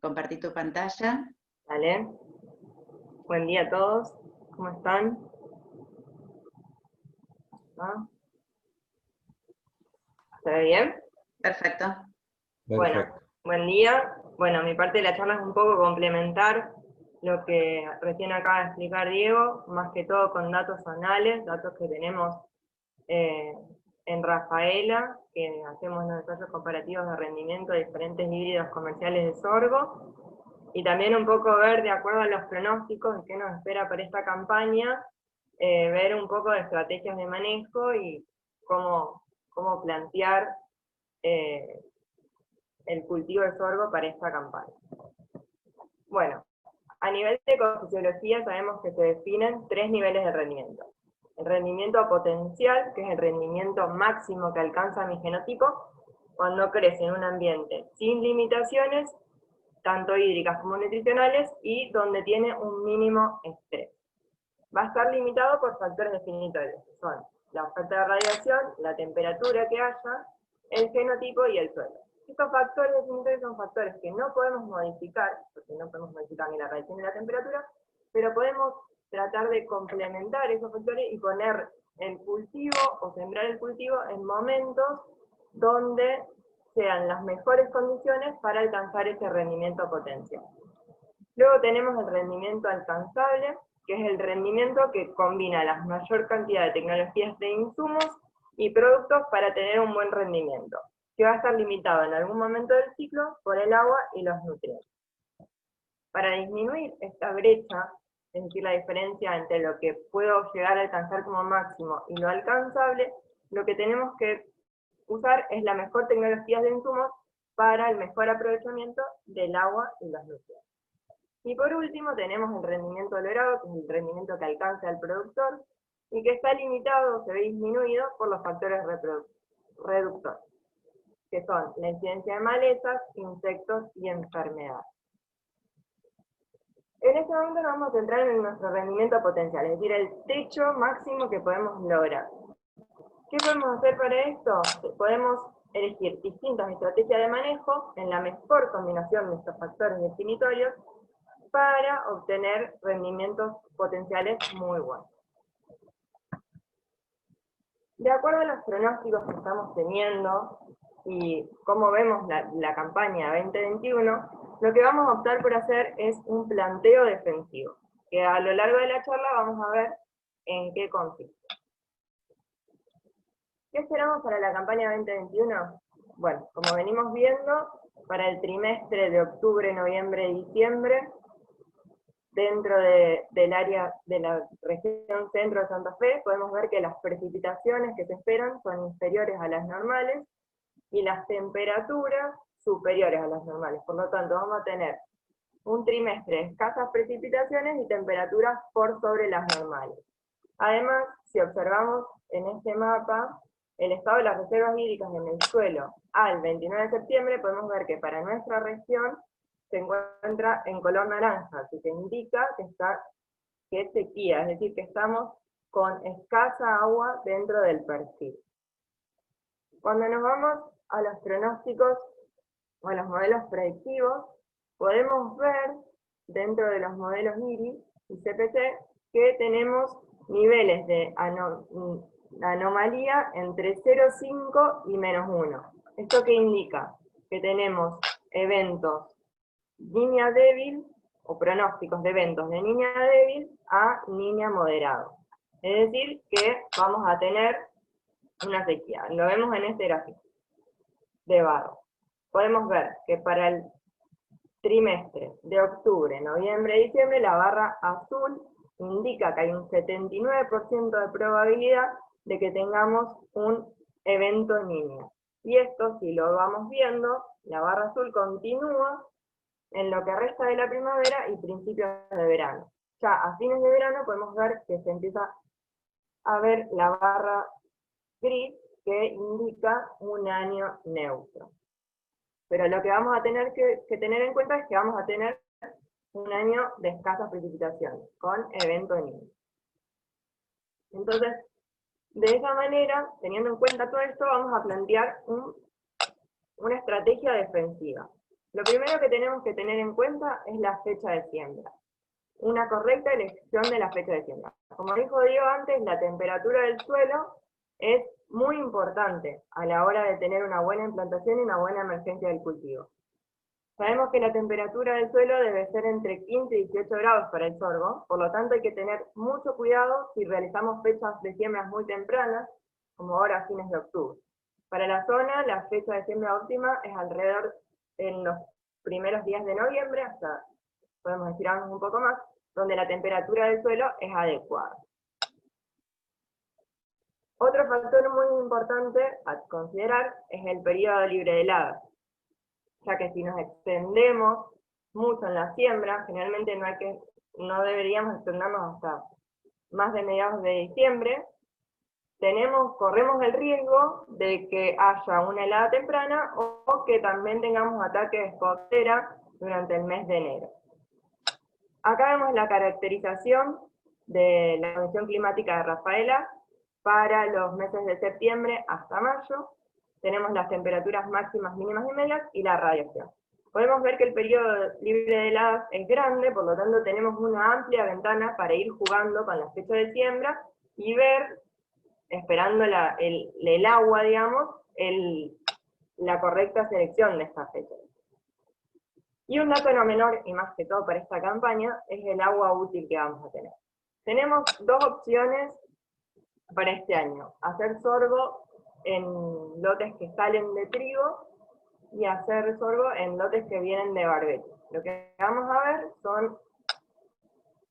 compartí tu pantalla. Vale. Buen día a todos. ¿Cómo están? ¿Ah? ¿Se ve bien? Perfecto. Bueno, buen día. Bueno, mi parte de la charla es un poco complementar lo que recién acaba de explicar Diego, más que todo con datos zonales, datos que tenemos en Rafaela, que hacemos los ensayos comparativos de rendimiento de diferentes híbridos comerciales de sorgo, y también un poco ver, de acuerdo a los pronósticos, qué nos espera para esta campaña, ver un poco de estrategias de manejo y cómo plantear el cultivo de sorgo para esta campaña. Bueno, a nivel de ecofisiología sabemos que se definen 3 niveles de rendimiento. El rendimiento potencial, que es el rendimiento máximo que alcanza mi genotipo, cuando crece en un ambiente sin limitaciones, tanto hídricas como nutricionales, y donde tiene un mínimo estrés. Va a estar limitado por factores definitorios, que son la oferta de radiación, la temperatura que haya, el genotipo y el suelo. Estos factores definitorios son factores que no podemos modificar, porque no podemos modificar ni la radiación ni la temperatura, pero podemos tratar de complementar esos factores y poner el cultivo o sembrar el cultivo en momentos donde sean las mejores condiciones para alcanzar ese rendimiento potencial. Luego tenemos el rendimiento alcanzable, que es el rendimiento que combina la mayor cantidad de tecnologías de insumos y productos para tener un buen rendimiento, que va a estar limitado en algún momento del ciclo por el agua y los nutrientes. Para disminuir esta brecha, es decir, la diferencia entre lo que puedo llegar a alcanzar como máximo y lo alcanzable, lo que tenemos que usar es la mejor tecnología de insumos para el mejor aprovechamiento del agua y los nutrientes. Y por último tenemos el rendimiento logrado, que es el rendimiento que alcanza el productor, y que está limitado, se ve disminuido por los factores reductores, que son la incidencia de malezas, insectos y enfermedades. En este momento nos vamos a centrar en nuestro rendimiento potencial, es decir, el techo máximo que podemos lograr. ¿Qué podemos hacer para esto? Podemos elegir distintas estrategias de manejo en la mejor combinación de estos factores definitorios para obtener rendimientos potenciales muy buenos. De acuerdo a los pronósticos que estamos teniendo y cómo vemos la campaña 2021, lo que vamos a optar por hacer es un planteo defensivo, que a lo largo de la charla vamos a ver en qué consiste. ¿Qué esperamos para la campaña 2021? Bueno, como venimos viendo, para el trimestre de octubre, noviembre y diciembre, dentro del área de la región centro de Santa Fe, podemos ver que las precipitaciones que se esperan son inferiores a las normales y las temperaturas superiores a las normales. Por lo tanto, vamos a tener un trimestre de escasas precipitaciones y temperaturas por sobre las normales. Además, si observamos en este mapa el estado de las reservas hídricas en el suelo al 29 de septiembre, podemos ver que para nuestra región se encuentra en color naranja, así que indica que es sequía, es decir, que estamos con escasa agua dentro del perfil. Cuando nos vamos a los pronósticos o a los modelos predictivos, podemos ver dentro de los modelos IRI y CPC que tenemos niveles de anomalía entre 0,5 y -1. ¿Esto qué indica? Que tenemos eventos niña débil, o pronósticos de eventos de niña débil a niña moderado. Es decir, que vamos a tener una sequía. Lo vemos en este gráfico de barro. Podemos ver que para el trimestre de octubre, noviembre y diciembre, la barra azul indica que hay un 79% de probabilidad de que tengamos un evento niño. Y esto, si lo vamos viendo, la barra azul continúa en lo que resta de la primavera y principios de verano. ya a fines de verano podemos ver que se empieza a ver la barra gris que indica un año neutro. Pero lo que vamos a tener que tener en cuenta es que vamos a tener un año de escasas precipitaciones, con evento niño. Entonces, de esa manera, teniendo en cuenta todo esto, vamos a plantear una estrategia defensiva. Lo primero que tenemos que tener en cuenta es la fecha de siembra. Una correcta elección de la fecha de siembra. Como dijo Diego antes, la temperatura del suelo es muy importante a la hora de tener una buena implantación y una buena emergencia del cultivo. Sabemos que la temperatura del suelo debe ser entre 15 y 18 grados para el sorgo, por lo tanto hay que tener mucho cuidado si realizamos fechas de siembras muy tempranas, como ahora a fines de octubre. Para la zona, la fecha de siembra óptima es alrededor en los primeros días de noviembre, hasta, podemos estirarnos un poco más, donde la temperatura del suelo es adecuada. Otro factor muy importante a considerar es el periodo libre de heladas, ya que si nos extendemos mucho en la siembra, generalmente no deberíamos extendernos hasta más de mediados de diciembre, corremos el riesgo de que haya una helada temprana o que también tengamos ataques de escotera durante el mes de enero. Acá vemos la caracterización de la condición climática de Rafaela para los meses de septiembre hasta mayo. Tenemos las temperaturas máximas, mínimas y medias y la radiación. Podemos ver que el periodo libre de heladas es grande, por lo tanto tenemos una amplia ventana para ir jugando con la fecha de siembra y ver, esperando el agua, digamos, la correcta selección de esta fecha. Y un dato no menor, y más que todo para esta campaña, es el agua útil que vamos a tener. Tenemos dos opciones para este año: hacer sorgo en lotes que salen de trigo y hacer sorgo en lotes que vienen de barbecho. Lo que vamos a ver son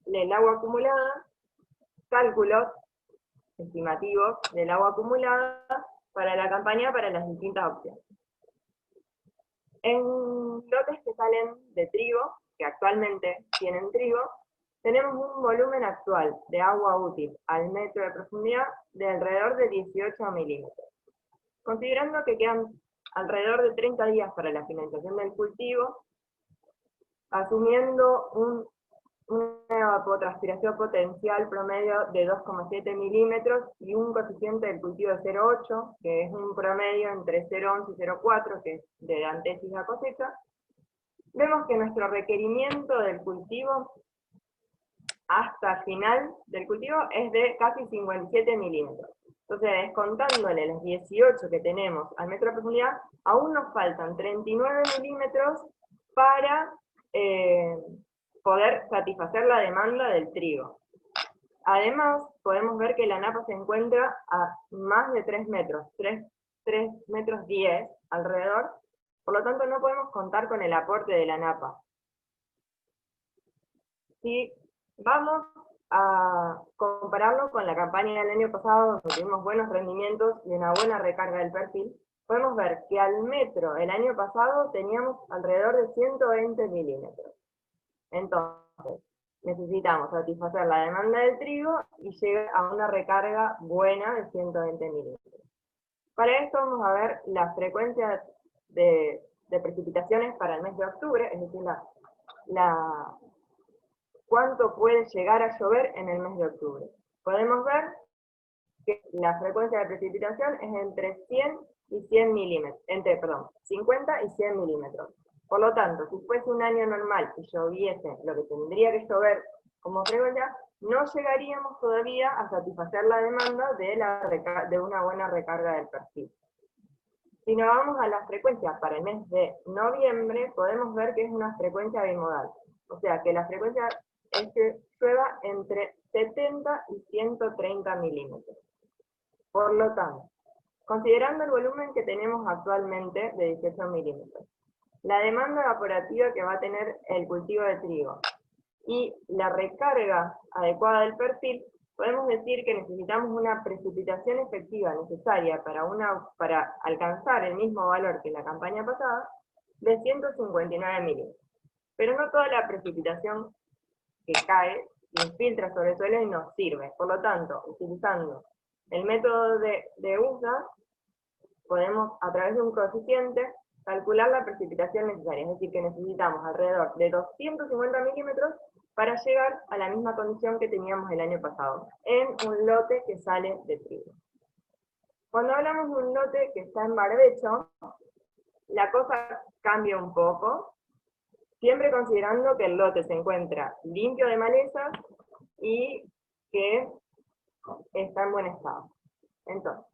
el agua acumulada, cálculos estimativos del agua acumulada para la campaña para las distintas opciones. En lotes que salen de trigo, que actualmente tienen trigo, tenemos un volumen actual de agua útil al metro de profundidad de alrededor de 18 milímetros. Considerando que quedan alrededor de 30 días para la finalización del cultivo, asumiendo una evapotranspiración potencial promedio de 2,7 milímetros y un coeficiente del cultivo de 0,8, que es un promedio entre 0,11 y 0,4, que es de antesis a cosecha, vemos que nuestro requerimiento del cultivo hasta el final del cultivo es de casi 57 milímetros. Entonces, descontándole los 18 que tenemos al metro de profundidad, aún nos faltan 39 milímetros para poder satisfacer la demanda del trigo. Además, podemos ver que la napa se encuentra a más de 3 metros, 3 metros 10 alrededor, por lo tanto no podemos contar con el aporte de la napa. Si vamos a compararlo con la campaña del año pasado, donde tuvimos buenos rendimientos y una buena recarga del perfil, podemos ver que al metro el año pasado teníamos alrededor de 120 milímetros. Entonces, necesitamos satisfacer la demanda del trigo y llegar a una recarga buena de 120 milímetros. Para esto vamos a ver las frecuencias de precipitaciones para el mes de octubre, es decir, cuánto puede llegar a llover en el mes de octubre. Podemos ver que la frecuencia de precipitación es entre 100 y 100 milímetros, 50 y 100 milímetros. Por lo tanto, si fuese un año normal y lloviese lo que tendría que llover como frecuencia, no llegaríamos todavía a satisfacer la demanda de una buena recarga del perfil. Si nos vamos a la frecuencia para el mes de noviembre, podemos ver que es una frecuencia bimodal. O sea, que la frecuencia es que llueva entre 70 y 130 milímetros. Por lo tanto, considerando el volumen que tenemos actualmente de 18 milímetros, la demanda evaporativa que va a tener el cultivo de trigo y la recarga adecuada del perfil, podemos decir que necesitamos una precipitación efectiva necesaria para alcanzar el mismo valor que la campaña pasada de 159 milímetros. Pero no toda la precipitación que cae infiltra sobre el suelo y nos sirve. Por lo tanto, utilizando el método de USA, podemos, a través de un coeficiente, calcular la precipitación necesaria, es decir, que necesitamos alrededor de 250 milímetros para llegar a la misma condición que teníamos el año pasado, en un lote que sale de trigo. Cuando hablamos de un lote que está en barbecho, la cosa cambia un poco, siempre considerando que el lote se encuentra limpio de malezas y que está en buen estado. Entonces,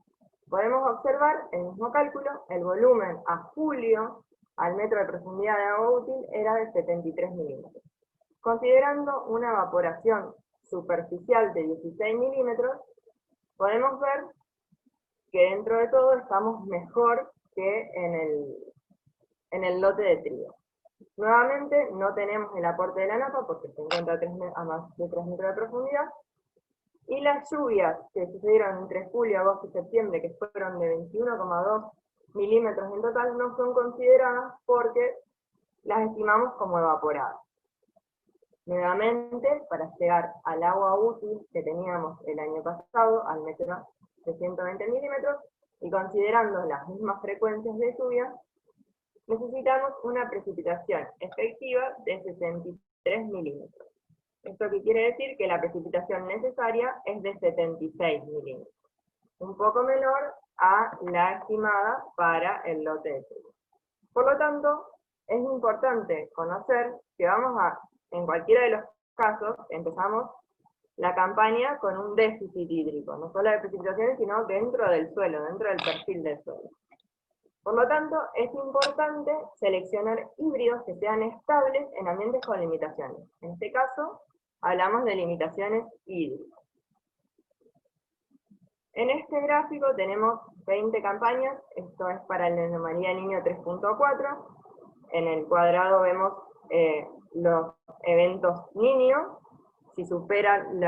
podemos observar el mismo cálculo, el volumen a julio al metro de profundidad de agua útil era de 73 milímetros. Considerando una evaporación superficial de 16 milímetros, podemos ver que dentro de todo estamos mejor que en el lote de trigo. Nuevamente, no tenemos el aporte de la napa porque se encuentra a más de 3 metros de profundidad, y las lluvias que sucedieron entre julio, agosto y septiembre, que fueron de 21,2 milímetros en total, no son consideradas porque las estimamos como evaporadas. Nuevamente, para llegar al agua útil que teníamos el año pasado, al metro de 120 milímetros, y considerando las mismas frecuencias de lluvia, necesitamos una precipitación efectiva de 63 milímetros. Esto que quiere decir que la precipitación necesaria es de 76 milímetros, un poco menor a la estimada para el lote de trigo. Por lo tanto, es importante conocer que en cualquiera de los casos, empezamos la campaña con un déficit hídrico, no solo de precipitaciones, sino dentro del suelo, dentro del perfil del suelo. Por lo tanto, es importante seleccionar híbridos que sean estables en ambientes con limitaciones. En este caso, hablamos de limitaciones hídricas. En este gráfico tenemos 20 campañas, esto es para el anomalía Niño 3.4. En el cuadrado vemos los eventos Niño. Si superan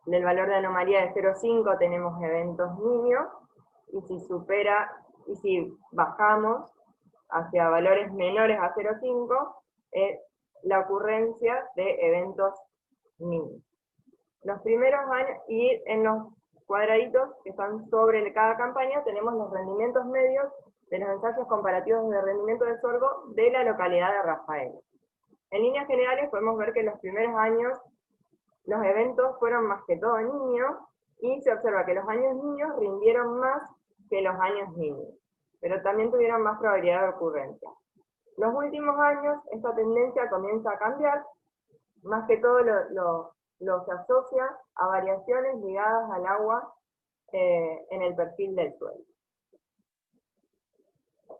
el valor de anomalía de 0,5 tenemos eventos Niño, y si bajamos hacia valores menores a 0,5, es la ocurrencia de eventos Niño. Los primeros años, y en los cuadraditos que están sobre cada campaña, tenemos los rendimientos medios de los ensayos comparativos de rendimiento de sorgo de la localidad de Rafaela. En líneas generales podemos ver que en los primeros años los eventos fueron más que todo niños, y se observa que los años niños rindieron más que los años niños, pero también tuvieron más probabilidad de ocurrencia. Los últimos años esta tendencia comienza a cambiar, más que todo lo se asocia a variaciones ligadas al agua en el perfil del suelo.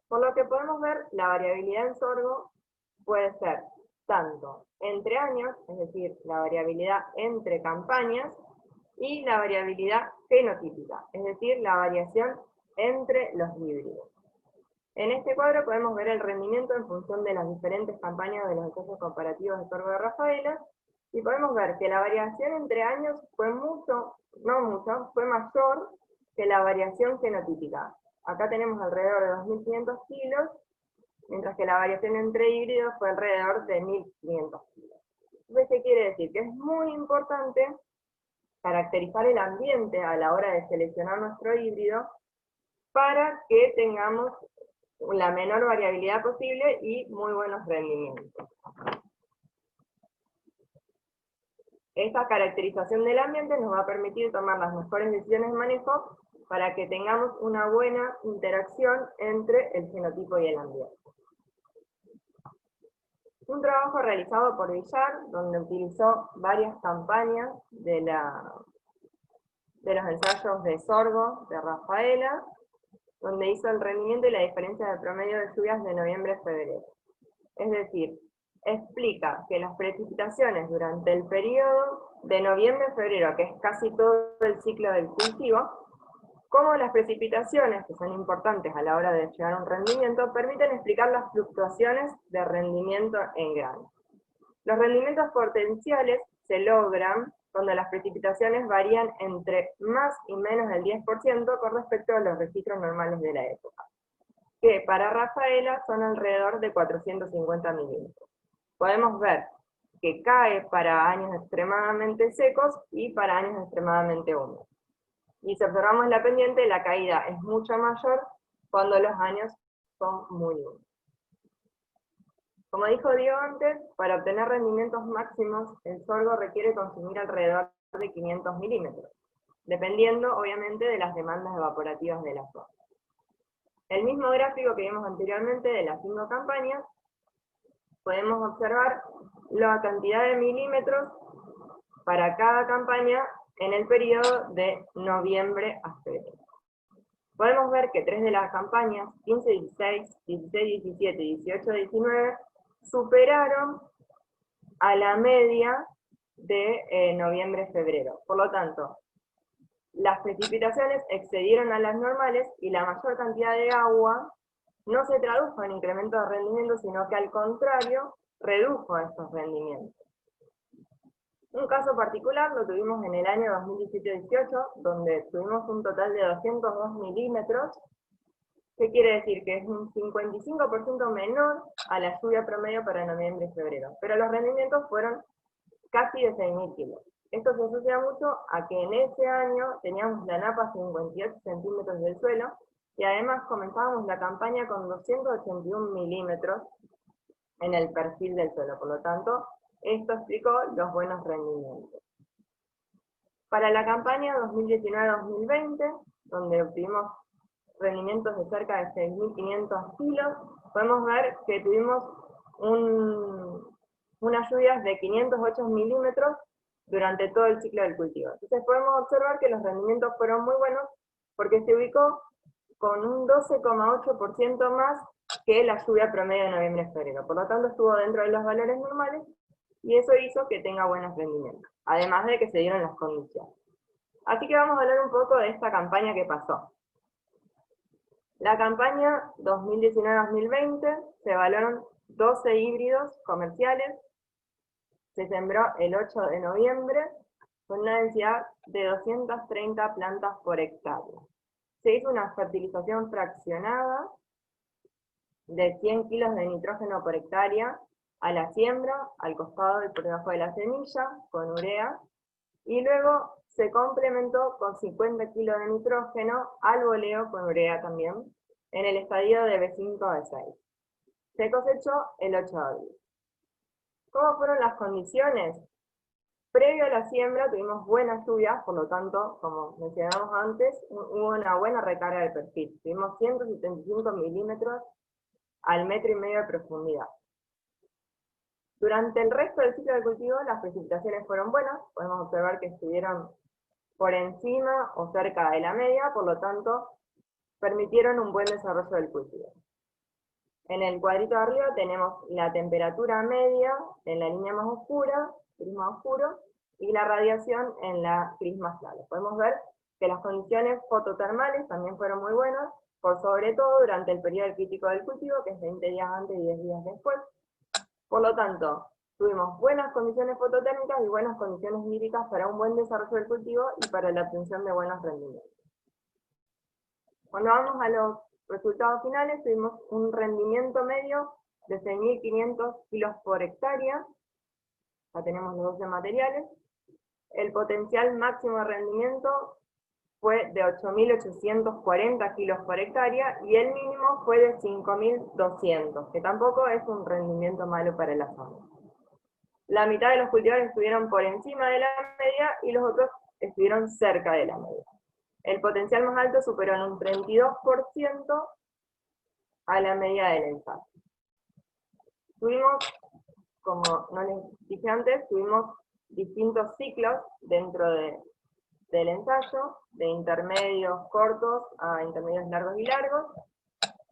Por lo que podemos ver, la variabilidad en sorgo puede ser tanto entre años, es decir, la variabilidad entre campañas, y la variabilidad fenotípica, es decir, la variación entre los híbridos. En este cuadro podemos ver el rendimiento en función de las diferentes campañas de los ensayos comparativos de sorgo de Rafaela, y podemos ver que la variación entre años fue fue mayor que la variación fenotípica. Acá tenemos alrededor de 2.500 kilos, mientras que la variación entre híbridos fue alrededor de 1.500 kilos. Entonces, ¿qué quiere decir? Que es muy importante caracterizar el ambiente a la hora de seleccionar nuestro híbrido para que tengamos la menor variabilidad posible y muy buenos rendimientos. Esta caracterización del ambiente nos va a permitir tomar las mejores decisiones de manejo para que tengamos una buena interacción entre el fenotipo y el ambiente. Un trabajo realizado por Villar, donde utilizó varias campañas de los ensayos de sorgo de Rafaela, donde hizo el rendimiento y la diferencia de promedio de lluvias de noviembre a febrero. Es decir, explica que las precipitaciones durante el periodo de noviembre a febrero, que es casi todo el ciclo del cultivo, como las precipitaciones, que son importantes a la hora de llegar a un rendimiento, permiten explicar las fluctuaciones de rendimiento en grano. Los rendimientos potenciales se logran cuando las precipitaciones varían entre más y menos del 10% con respecto a los registros normales de la época, que para Rafaela son alrededor de 450 milímetros. Podemos ver que cae para años extremadamente secos y para años extremadamente húmedos. Y si observamos la pendiente, la caída es mucho mayor cuando los años son muy húmedos. Como dijo Diego antes, para obtener rendimientos máximos, el sorgo requiere consumir alrededor de 500 milímetros, dependiendo obviamente de las demandas evaporativas de la zona. El mismo gráfico que vimos anteriormente de las 5 campañas, podemos observar la cantidad de milímetros para cada campaña en el periodo de noviembre a febrero. Podemos ver que 3 de las campañas, 15-16, 16-17 y 18-19, superaron a la media de noviembre-febrero. Por lo tanto, las precipitaciones excedieron a las normales y la mayor cantidad de agua no se tradujo en incremento de rendimiento, sino que al contrario, redujo estos rendimientos. Un caso particular lo tuvimos en el año 2017-18, donde tuvimos un total de 202 milímetros. ¿Qué quiere decir? Que es un 55% menor a la lluvia promedio para noviembre y febrero. Pero los rendimientos fueron casi de 6.000 kilos. Esto se asocia mucho a que en ese año teníamos la napa a 58 centímetros del suelo, y además comenzábamos la campaña con 281 milímetros en el perfil del suelo. Por lo tanto, esto explicó los buenos rendimientos. Para la campaña 2019-2020, donde obtuvimos rendimientos de cerca de 6.500 kilos, podemos ver que tuvimos unas lluvias de 508 milímetros durante todo el ciclo del cultivo. Entonces podemos observar que los rendimientos fueron muy buenos porque se ubicó con un 12,8% más que la lluvia promedio de noviembre-febrero. Por lo tanto, estuvo dentro de los valores normales y eso hizo que tenga buenos rendimientos, además de que se dieron las condiciones. Así que vamos a hablar un poco de esta campaña que pasó. La campaña 2019-2020 se evaluaron 12 híbridos comerciales, se sembró el 8 de noviembre con una densidad de 230 plantas por hectárea. Se hizo una fertilización fraccionada de 100 kilos de nitrógeno por hectárea a la siembra, al costado y por debajo de la semilla, con urea, y luego se complementó con 50 kilos de nitrógeno al boleo con urea también, en el estadio de B5-B6. Se cosechó el 8 de abril. ¿Cómo fueron las condiciones? Previo a la siembra tuvimos buenas lluvias, por lo tanto, como mencionamos antes, hubo una buena recarga del perfil. Tuvimos 175 milímetros al 1,5 metros de profundidad. Durante el resto del ciclo de cultivo las precipitaciones fueron buenas, podemos observar que estuvieron por encima o cerca de la media, por lo tanto, permitieron un buen desarrollo del cultivo. En el cuadrito de arriba tenemos la temperatura media en la línea más oscura, gris más oscuro, y la radiación en la gris más claro. Podemos ver que las condiciones fototermales también fueron muy buenas, por sobre todo durante el periodo crítico del cultivo, que es 20 días antes y 10 días después. Por lo tanto, tuvimos buenas condiciones fototérmicas y buenas condiciones hídricas para un buen desarrollo del cultivo y para la obtención de buenos rendimientos. Cuando vamos a los resultados finales, tuvimos un rendimiento medio de 6.500 kilos por hectárea, ya tenemos los 12 materiales. El potencial máximo de rendimiento fue de 8.840 kilos por hectárea y el mínimo fue de 5.200, que tampoco es un rendimiento malo para la zona. La mitad de los cultivos estuvieron por encima de la media y los otros estuvieron cerca de la media. El potencial más alto superó en un 32% a la media del ensayo. Tuvimos, como no les dije antes, tuvimos distintos ciclos dentro del ensayo, de intermedios cortos a intermedios largos y largos,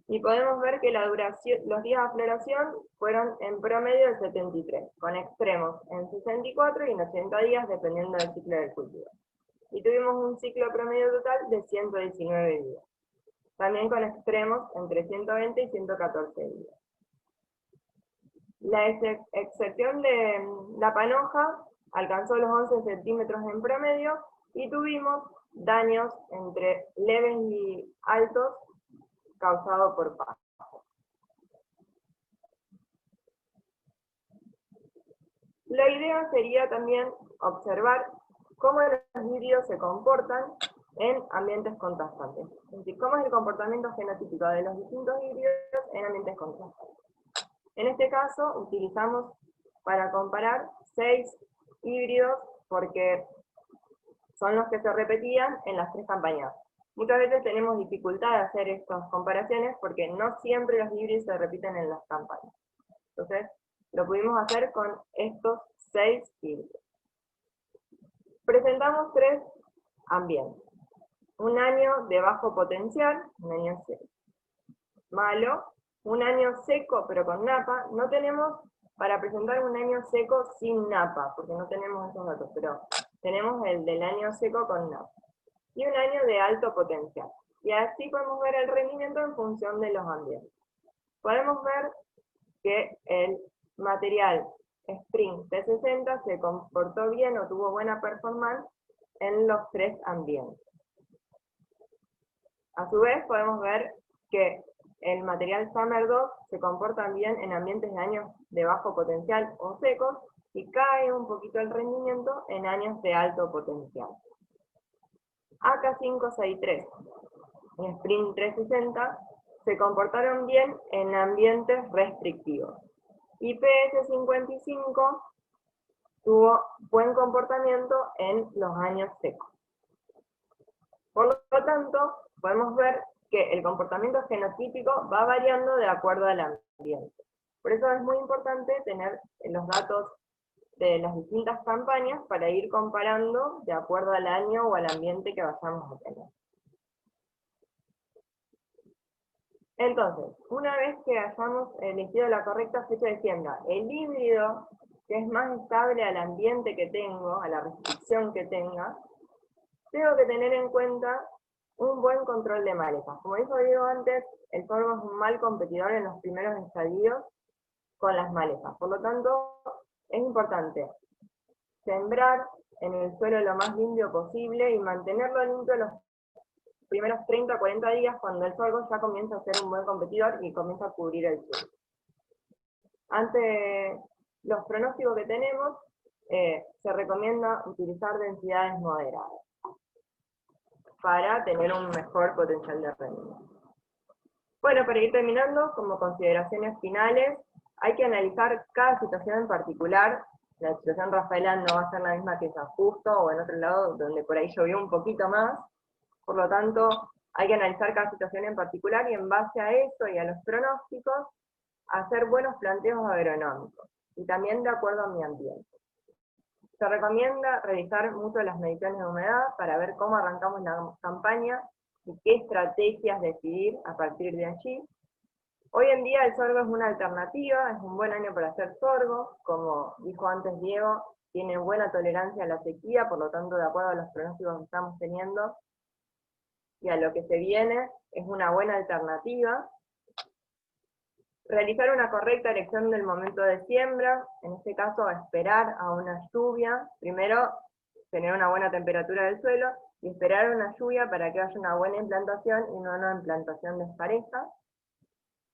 y podemos ver que la duración, los días de floración fueron en promedio de 73, con extremos en 64 y en 80 días, dependiendo del ciclo del cultivo. Y tuvimos un ciclo promedio total de 119 días, también con extremos entre 120 y 114 días. La excepción de la panoja alcanzó los 11 centímetros en promedio y tuvimos daños entre leves y altos causados por pasto. La idea sería también observar cómo los híbridos se comportan en ambientes contrastantes. Es decir, cómo es el comportamiento genotípico de los distintos híbridos en ambientes contrastantes. En este caso, utilizamos para comparar 6 híbridos porque son los que se repetían en las 3 campañas. Muchas veces tenemos dificultad de hacer estas comparaciones porque no siempre los híbridos se repiten en las campañas. Entonces, lo pudimos hacer con estos 6 híbridos. Presentamos 3 ambientes. Un año de bajo potencial, un año malo, un año seco pero con napa. No tenemos para presentar un año seco sin napa, porque no tenemos esos datos, pero tenemos el del año seco con napa. Y un año de alto potencial. Y así podemos ver el rendimiento en función de los ambientes. Podemos ver que el material Spring T60 se comportó bien o tuvo buena performance en los 3 ambientes. A su vez podemos ver que el material Summer 2 se comporta bien en ambientes de años de bajo potencial o secos y cae un poquito el rendimiento en años de alto potencial. AK563 y Spring 360 se comportaron bien en ambientes restrictivos. IPS55 tuvo buen comportamiento en los años secos. Por lo tanto, podemos ver que el comportamiento genotípico va variando de acuerdo al ambiente. Por eso es muy importante tener los datos de las distintas campañas para ir comparando de acuerdo al año o al ambiente que vayamos a tener. Entonces, una vez que hayamos elegido la correcta fecha de siembra, el híbrido que es más estable al ambiente que tengo, a la restricción que tenga, tengo que tener en cuenta un buen control de malezas. Como dijo Diego antes, el sorgo es un mal competidor en los primeros estadios con las malezas. Por lo tanto, es importante sembrar en el suelo lo más limpio posible y mantenerlo limpio los primeros 30 o 40 días cuando el sorgo ya comienza a ser un buen competidor y comienza a cubrir el suelo. Ante los pronósticos que tenemos, se recomienda utilizar densidades moderadas para tener un mejor potencial de rendimiento. Bueno, para ir terminando, como consideraciones finales, hay que analizar cada situación en particular. La situación Rafaela no va a ser la misma que San Justo o en otro lado donde por ahí llovió un poquito más. Por lo tanto, hay que analizar cada situación en particular y en base a eso y a los pronósticos, hacer buenos planteos agronómicos y también de acuerdo a mi ambiente. Se recomienda realizar mucho las mediciones de humedad para ver cómo arrancamos la campaña y qué estrategias decidir a partir de allí. Hoy en día el sorgo es una alternativa, es un buen año para hacer sorgo, como dijo antes Diego, tiene buena tolerancia a la sequía, por lo tanto, de acuerdo a los pronósticos que estamos teniendo y a lo que se viene, es una buena alternativa. Realizar una correcta elección del momento de siembra, en este caso esperar a una lluvia, primero tener una buena temperatura del suelo, y esperar una lluvia para que haya una buena implantación y no una implantación despareja.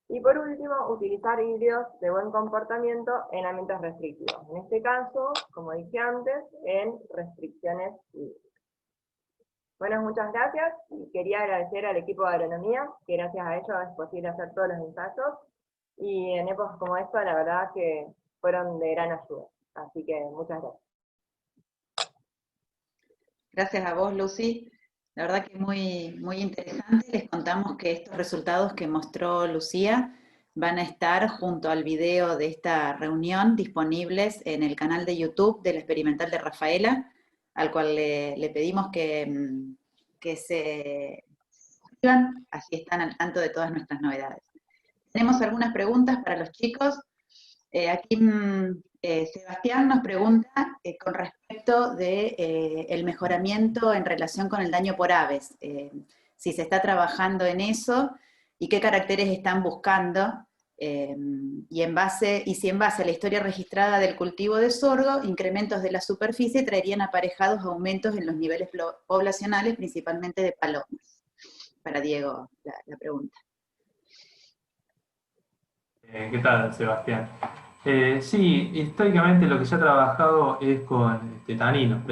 Y por último, utilizar híbridos de buen comportamiento en ambientes restrictivos. En este caso, como dije antes, en restricciones hídricas. Bueno, muchas gracias, y quería agradecer al equipo de agronomía, que gracias a ellos es posible hacer todos los ensayos, y en épocas como esta, la verdad que fueron de gran ayuda. Así que muchas gracias. Gracias a vos, Lucy. La verdad que muy, muy interesante. Les contamos que estos resultados que mostró Lucía van a estar junto al video de esta reunión disponibles en el canal de YouTube del Experimental de Rafaela, al cual le pedimos que se suscriban, así están al tanto de todas nuestras novedades. Tenemos algunas preguntas para los chicos. Aquí Sebastián nos pregunta con respecto de el mejoramiento en relación con el daño por aves, si se está trabajando en eso y qué caracteres están buscando, y si en base a la historia registrada del cultivo de sorgo, incrementos de la superficie traerían aparejados aumentos en los niveles poblacionales, principalmente de palomas. Para Diego la pregunta. ¿Qué tal, Sebastián? Sí, históricamente lo que se ha trabajado es con taninos.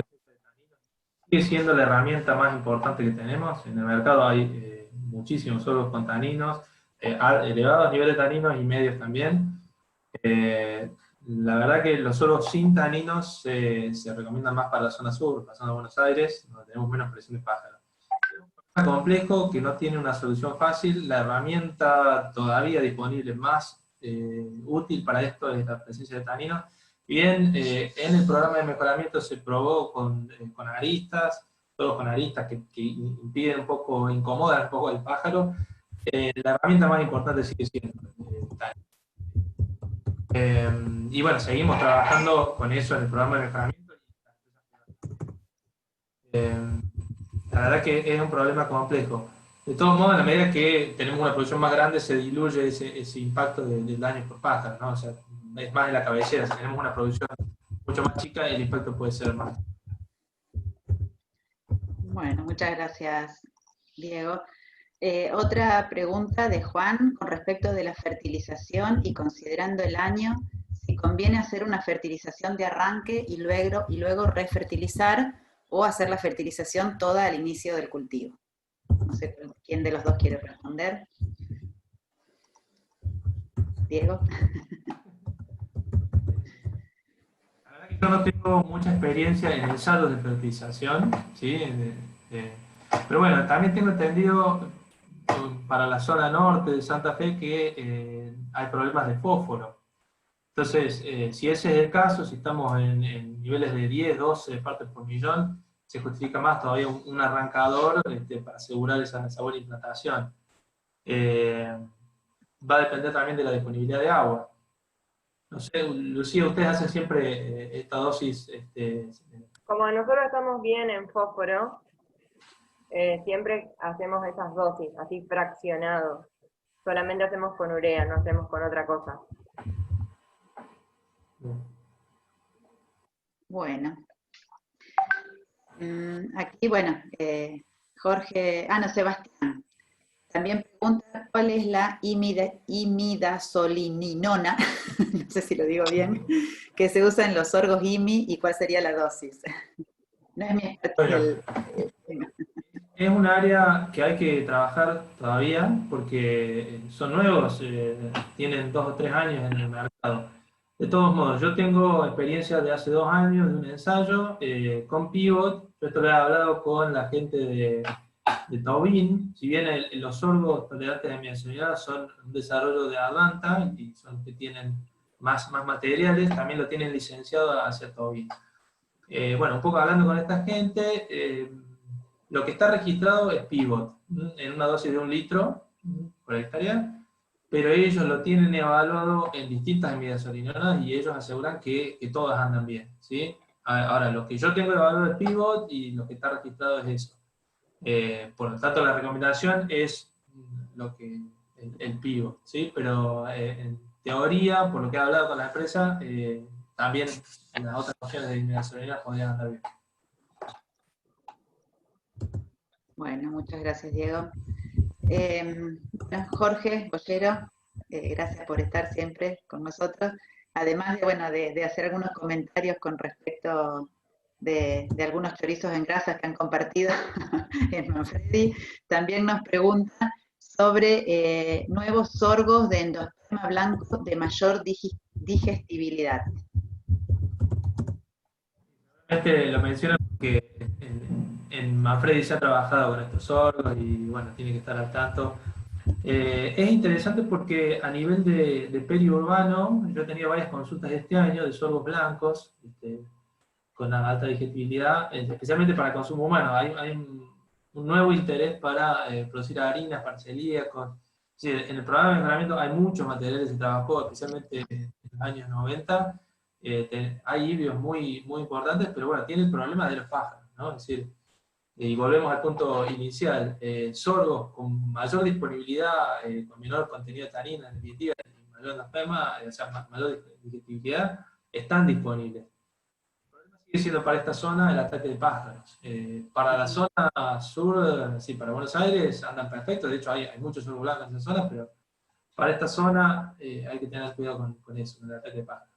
Sigue siendo la herramienta más importante que tenemos. En el mercado hay muchísimos sorgos con taninos, elevados niveles de taninos y medios también. La verdad que los sorgos sin taninos se recomiendan más para la zona sur, la zona de Buenos Aires, donde tenemos menos presión de pájaro. Es complejo, que no tiene una solución fácil. La herramienta todavía disponible más útil para esto es la presencia de taninos. Bien, en el programa de mejoramiento se probó con aristas, todos con aristas que impiden un poco, incomodan un poco al pájaro. La herramienta más importante sigue siendo y bueno, seguimos trabajando con eso en el programa de mejoramiento. La verdad que es un problema complejo. De todos modos, a la medida que tenemos una producción más grande, se diluye ese impacto del daño por pájaro, ¿no? O sea, es más en la cabecera. Si tenemos una producción mucho más chica, el impacto puede ser más. Bueno, muchas gracias, Diego. Otra pregunta de Juan con respecto de la fertilización y considerando el año, si conviene hacer una fertilización de arranque y luego refertilizar o hacer la fertilización toda al inicio del cultivo. No sé quién de los dos quiere responder. Diego. La verdad que yo no tengo mucha experiencia en ensayos de fertilización, ¿sí? Pero bueno, también tengo entendido para la zona norte de Santa Fe que hay problemas de fósforo. Entonces, si ese es el caso, si estamos en niveles de 10, 12 partes por millón, se justifica más todavía un arrancador para asegurar esa buena implantación. Va a depender también de la disponibilidad de agua. No sé, Lucía, ustedes hacen siempre esta dosis. Como nosotros estamos bien en fósforo, siempre hacemos esas dosis, así fraccionado. Solamente hacemos con urea, no hacemos con otra cosa. Bueno. Aquí, bueno, Jorge, no, Sebastián, también pregunta cuál es la imidazolinona, no sé si lo digo bien, que se usa en los sorgos IMI y cuál sería la dosis. No es mi expertise el tema. Es un área que hay que trabajar todavía porque son nuevos, tienen 2 o 3 años en el mercado. De todos modos, yo tengo experiencia de hace 2 años de un ensayo con Pivot. Yo esto lo he hablado con la gente de Tobin. Si bien los sorgos tolerantes de miazolinona son un desarrollo de Advanta y son que tienen más materiales, también lo tienen licenciado hacia Tobin. Bueno, un poco hablando con esta gente, lo que está registrado es Pivot, en una dosis de 1 litro por hectárea, pero ellos lo tienen evaluado en distintas imidazolinonas y ellos aseguran que todas andan bien, ¿sí? Ahora, lo que yo tengo evaluado es Pivot y lo que está registrado es eso. Por lo tanto, la recomendación es el Pivot, ¿sí? Pero en teoría, por lo que he hablado con la empresa, también las otras opciones de imidazolina podrían andar bien. Bueno, muchas gracias, Diego. Jorge Bollero, gracias por estar siempre con nosotros. Además de hacer algunos comentarios con respecto de algunos chorizos en grasas que han compartido en Manfredi, también nos pregunta sobre nuevos sorgos de endosperma blanco de mayor digestibilidad. Lo menciono porque en Manfredi se ha trabajado con estos sorgos y bueno, tiene que estar al tanto. Es interesante porque a nivel de periurbano, yo he tenido varias consultas este año de sorgos blancos con alta digestibilidad, especialmente para el consumo humano. Hay un nuevo interés para producir harinas para celíacos. Sí, en el programa de mejoramiento hay muchos materiales que se trabajó, especialmente en los años 90. Hay híbridos muy importantes, pero bueno, tiene el problema de los pájaros, ¿no? Es decir, y volvemos al punto inicial, sorgos con mayor disponibilidad, con menor contenido de tanina, en definitiva, y mayor endosperma, o sea, mayor digestibilidad, están disponibles. El problema sigue siendo para esta zona el ataque de pájaros. Para la zona sur, sí, para Buenos Aires andan perfectos, de hecho hay muchos sorgos blancos en esa zona, pero para esta zona hay que tener cuidado con eso, con el ataque de pájaro.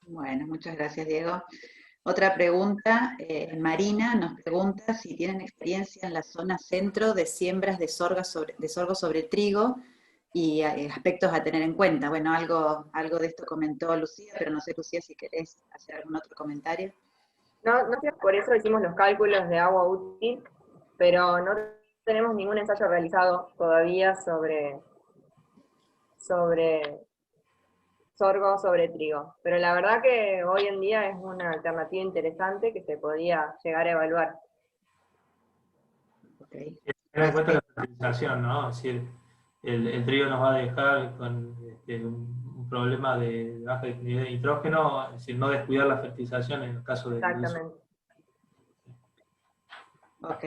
Bueno, muchas gracias, Diego. Otra pregunta, Marina nos pregunta si tienen experiencia en la zona centro de siembras de sorgo sobre trigo y aspectos a tener en cuenta. Bueno, algo de esto comentó Lucía, pero no sé, Lucía, si querés hacer algún otro comentario. No sé, por eso hicimos los cálculos de agua útil, pero no tenemos ningún ensayo realizado todavía sobre sorgo sobre trigo. Pero la verdad que hoy en día es una alternativa interesante que se podría llegar a evaluar. Okay. Tener en cuenta la fertilización, ¿no? Es decir, el trigo nos va a dejar con un problema de baja disponibilidad de nitrógeno, es decir, no descuidar la fertilización en el caso de... Exactamente. Ok.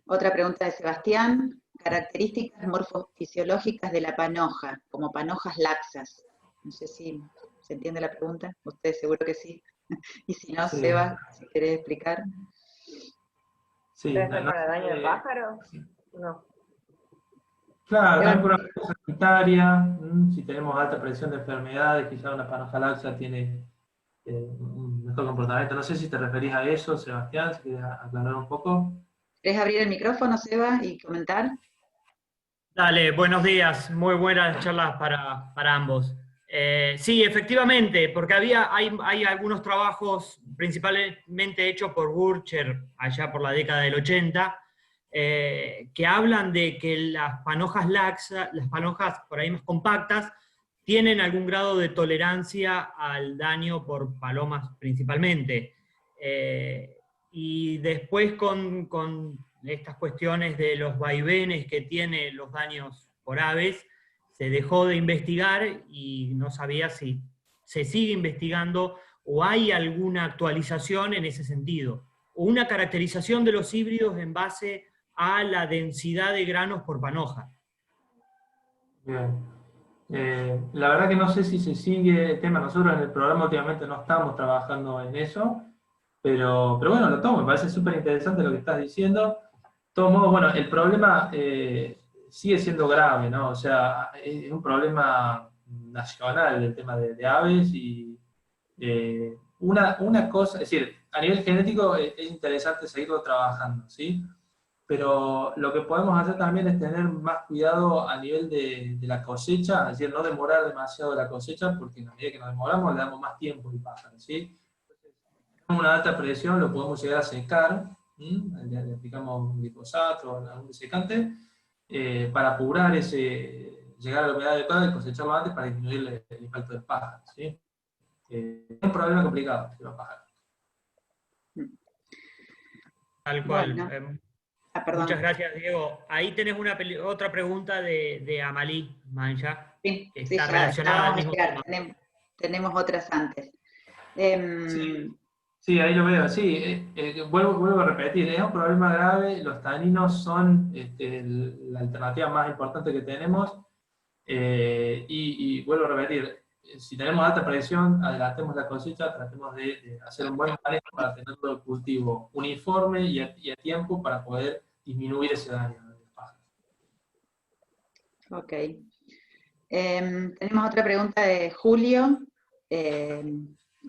Otra pregunta de Sebastián. Características morfofisiológicas de la panoja, como panojas laxas. No sé si se entiende la pregunta. Ustedes seguro que sí. Y si no, Sí. Seba, si querés explicar. Sí, ¿Puede ser para daño de pájaros? No. Claro, también por una cuestión sanitaria, si tenemos alta presión de enfermedades, quizás una panoja laxa tiene un mejor comportamiento. No sé si te referís a eso, Sebastián, si quieres aclarar un poco. ¿Querés abrir el micrófono, Seba, y comentar? Dale, buenos días, muy buenas charlas para ambos. Sí, efectivamente, porque hay algunos trabajos principalmente hechos por Burcher allá por la década del 80, que hablan de que las panojas laxas, las panojas por ahí más compactas, tienen algún grado de tolerancia al daño por palomas principalmente. Y después con estas cuestiones de los vaivenes que tienen los daños por aves, se dejó de investigar y no sabía si se sigue investigando o hay alguna actualización en ese sentido, o una caracterización de los híbridos en base a la densidad de granos por panoja. Bien. La verdad que no sé si se sigue el tema. Nosotros en el programa últimamente no estamos trabajando en eso, pero bueno, lo tomo, me parece súper interesante lo que estás diciendo. De todos modos, bueno, el problema sigue siendo grave, ¿no? O sea, es un problema nacional el tema de aves y una cosa, es decir, a nivel genético es interesante seguirlo trabajando, ¿sí? Pero lo que podemos hacer también es tener más cuidado a nivel de la cosecha, es decir, no demorar demasiado la cosecha, porque en la medida que nos demoramos le damos más tiempo al pájaro, ¿sí? Si tenemos una alta presión lo podemos llegar a secar, le aplicamos un glifosato o algún desecante, para apurar llegar a la humedad adecuada y cosecharlo antes para disminuir el impacto del pájaro, ¿sí? Es un problema complicado los pájaros. Tal cual. Bueno. Muchas gracias, Diego. Ahí tenés otra pregunta de Amalí Mancha, Sí, que sí, está ya relacionada al vamos a mismo llegar. tema. Tenemos otras antes. Sí, ahí lo veo. Sí, vuelvo a repetir, es un problema grave. Los taninos son la alternativa más importante que tenemos. Y vuelvo a repetir, si tenemos alta presión, adelantemos la cosecha, tratemos de hacer un buen manejo para tener todo el cultivo uniforme y a tiempo para poder disminuir ese daño del pájaro. Ok. Tenemos otra pregunta de Julio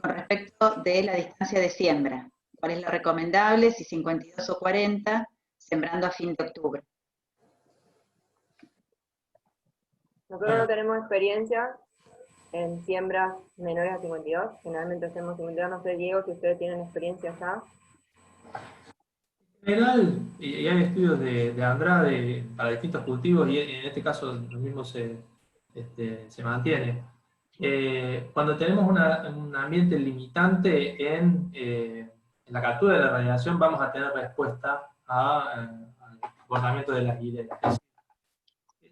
con respecto de la distancia de siembra. ¿Cuál es la recomendable? Si 52 o 40, sembrando a fin de octubre. Nosotros no tenemos experiencia en siembras menores a 52, generalmente hacemos 52, no sé, Diego, si ustedes tienen experiencia ya. En general, y hay estudios de Andrade para distintos cultivos, y en este caso lo mismo se mantiene. Cuando tenemos un ambiente limitante en la captura de la radiación, vamos a tener respuesta al comportamiento de las hileras.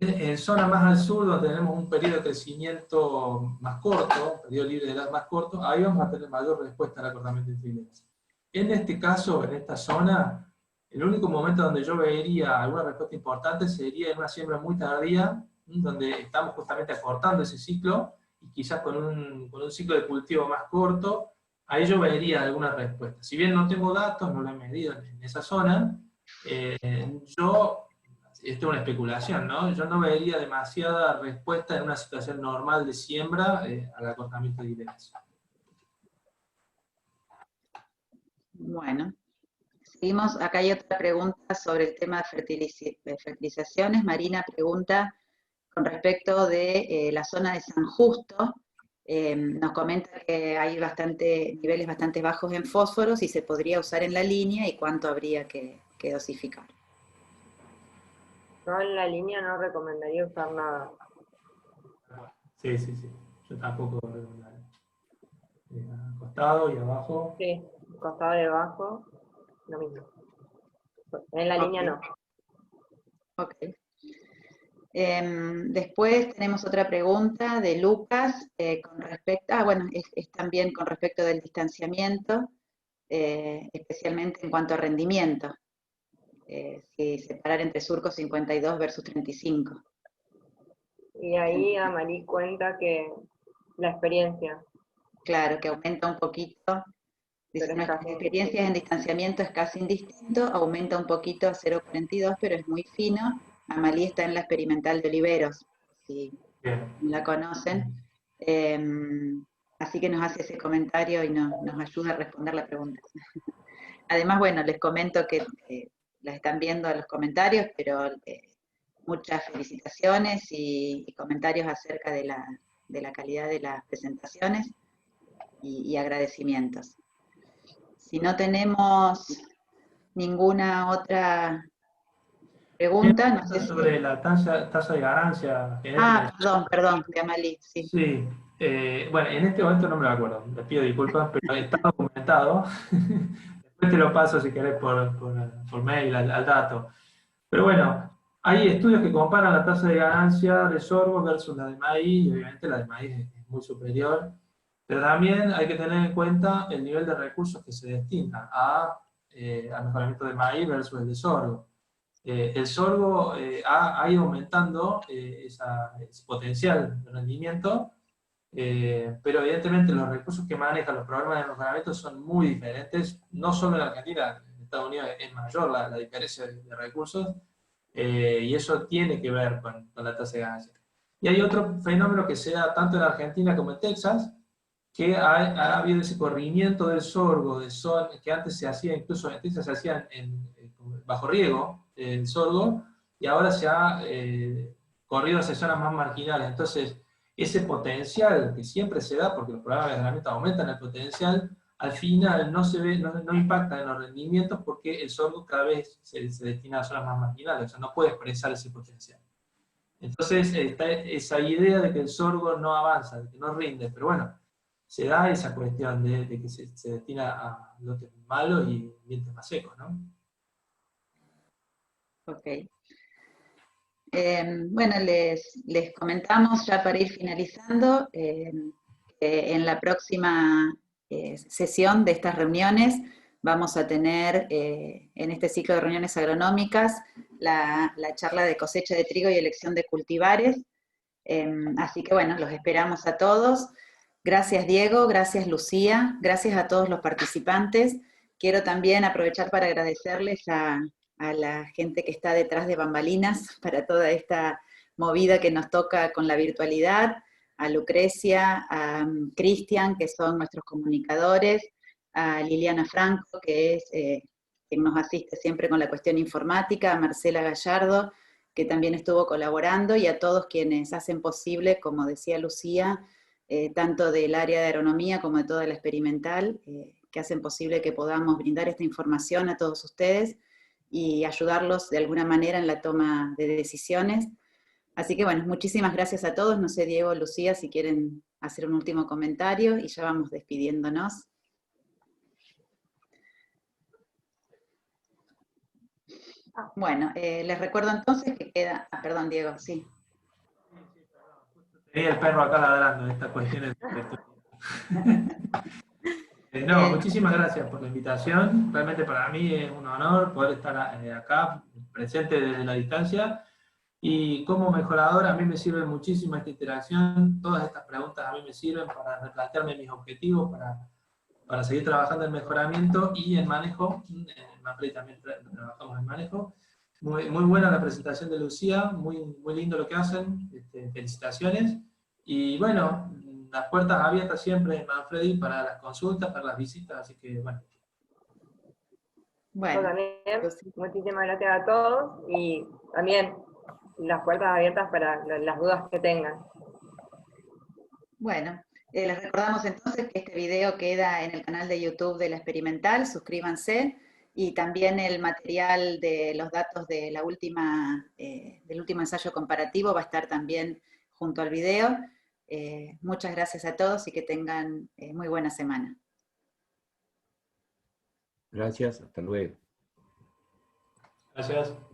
En zona más al sur, donde tenemos un periodo de crecimiento más corto, un periodo libre de edad más corto, ahí vamos a tener mayor respuesta al acortamiento de hileras. En este caso, en esta zona, el único momento donde yo vería alguna respuesta importante sería en una siembra muy tardía, donde estamos justamente acortando ese ciclo, y quizás con un ciclo de cultivo más corto, ahí yo vería alguna respuesta. Si bien no tengo datos, no lo he medido en esa zona, yo esto es una especulación, ¿no? Yo no vería demasiada respuesta en una situación normal de siembra al acortamiento de hileras. Bueno, seguimos. Acá hay otra pregunta sobre el tema de fertilizaciones. Marina pregunta con respecto de la zona de San Justo. Nos comenta que hay niveles bastante bajos en fósforos y se podría usar en la línea y cuánto habría que dosificar. Yo en la línea no recomendaría usar nada. Sí. Yo tampoco recomendaría. Acostado y abajo. Sí, costado de abajo, lo mismo. En la línea no. Ok. Después tenemos otra pregunta de Lucas con respecto, es también con respecto del distanciamiento, especialmente en cuanto a rendimiento. Si separar entre surcos 52 versus 35. Y ahí Amarí cuenta que la experiencia. Claro, que aumenta un poquito. Dice, Pero nuestras experiencias en distanciamiento es casi indistinto, aumenta un poquito a 0,42, pero es muy fino. Amalí está en la experimental de Oliveros, si la conocen. Así que nos hace ese comentario y nos ayuda a responder la pregunta. Además, bueno, les comento que las están viendo los comentarios, pero muchas felicitaciones y comentarios acerca de la calidad de las presentaciones y agradecimientos. Si no tenemos ninguna otra pregunta, no sé si... Sobre la tasa de ganancia. Perdón, de Amalí, sí. Sí, bueno, en este momento no me lo acuerdo, les pido disculpas, pero está documentado. Después te lo paso si querés por mail al dato. Pero bueno, hay estudios que comparan la tasa de ganancia de sorgo versus la de maíz, y obviamente la de maíz es muy superior. Pero también hay que tener en cuenta el nivel de recursos que se destina al mejoramiento de maíz versus el de sorgo. El sorgo ha ido aumentando ese potencial de rendimiento, pero evidentemente los recursos que manejan los programas de mejoramiento son muy diferentes, no solo en Argentina, en Estados Unidos es mayor la diferencia de recursos, y eso tiene que ver con la tasa de ganancia. Y hay otro fenómeno que se da tanto en Argentina como en Texas, que ha habido ese corrimiento del sorgo, que antes se hacía, incluso en Texas se hacía bajo riego, el sorgo, y ahora se ha corrido hacia zonas más marginales. Entonces, ese potencial que siempre se da, porque los programas de mejoramiento aumentan el potencial, al final no se ve, no impacta en los rendimientos porque el sorgo cada vez se destina a zonas más marginales, o sea, no puede expresar ese potencial. Entonces, está esa idea de que el sorgo no avanza, de que no rinde, pero bueno, se da esa cuestión de que se destina a lotes malos y ambientes más secos, ¿no? Ok. Bueno, les comentamos ya para ir finalizando, en la próxima sesión de estas reuniones vamos a tener en este ciclo de reuniones agronómicas la charla de cosecha de trigo y elección de cultivares. Así que bueno, los esperamos a todos. Gracias Diego, gracias Lucía, gracias a todos los participantes. Quiero también aprovechar para agradecerles a la gente que está detrás de bambalinas para toda esta movida que nos toca con la virtualidad, a Lucrecia, a Cristian, que son nuestros comunicadores, a Liliana Franco, que es quien nos asiste siempre con la cuestión informática, a Marcela Gallardo, que también estuvo colaborando, y a todos quienes hacen posible, como decía Lucía, tanto del área de agronomía como de toda la experimental, que hacen posible que podamos brindar esta información a todos ustedes y ayudarlos de alguna manera en la toma de decisiones. Así que bueno, muchísimas gracias a todos. No sé, Diego, Lucía, si quieren hacer un último comentario y ya vamos despidiéndonos. Bueno, les recuerdo entonces que queda... perdón, Diego, sí. Tenía el perro acá ladrando, esta cuestión no, muchísimas gracias por la invitación. Realmente para mí es un honor poder estar acá, presente desde la distancia. Y como mejorador a mí me sirve muchísimo esta interacción. Todas estas preguntas a mí me sirven para replantearme mis objetivos, para seguir trabajando en mejoramiento y en manejo. En Mapfre también trabajamos en manejo. Muy, muy buena la presentación de Lucía, muy lindo lo que hacen, felicitaciones. Y bueno, las puertas abiertas siempre, Manfredi, para las consultas, para las visitas, así que bueno. Bueno, también, pues, muchísimas gracias a todos y también las puertas abiertas para las dudas que tengan. bueno, les recordamos entonces que este video queda en el canal de YouTube de La Experimental, suscríbanse, y también el material de los datos de la del último ensayo comparativo va a estar también junto al video. Muchas gracias a todos y que tengan muy buena semana. Gracias, hasta luego. Gracias.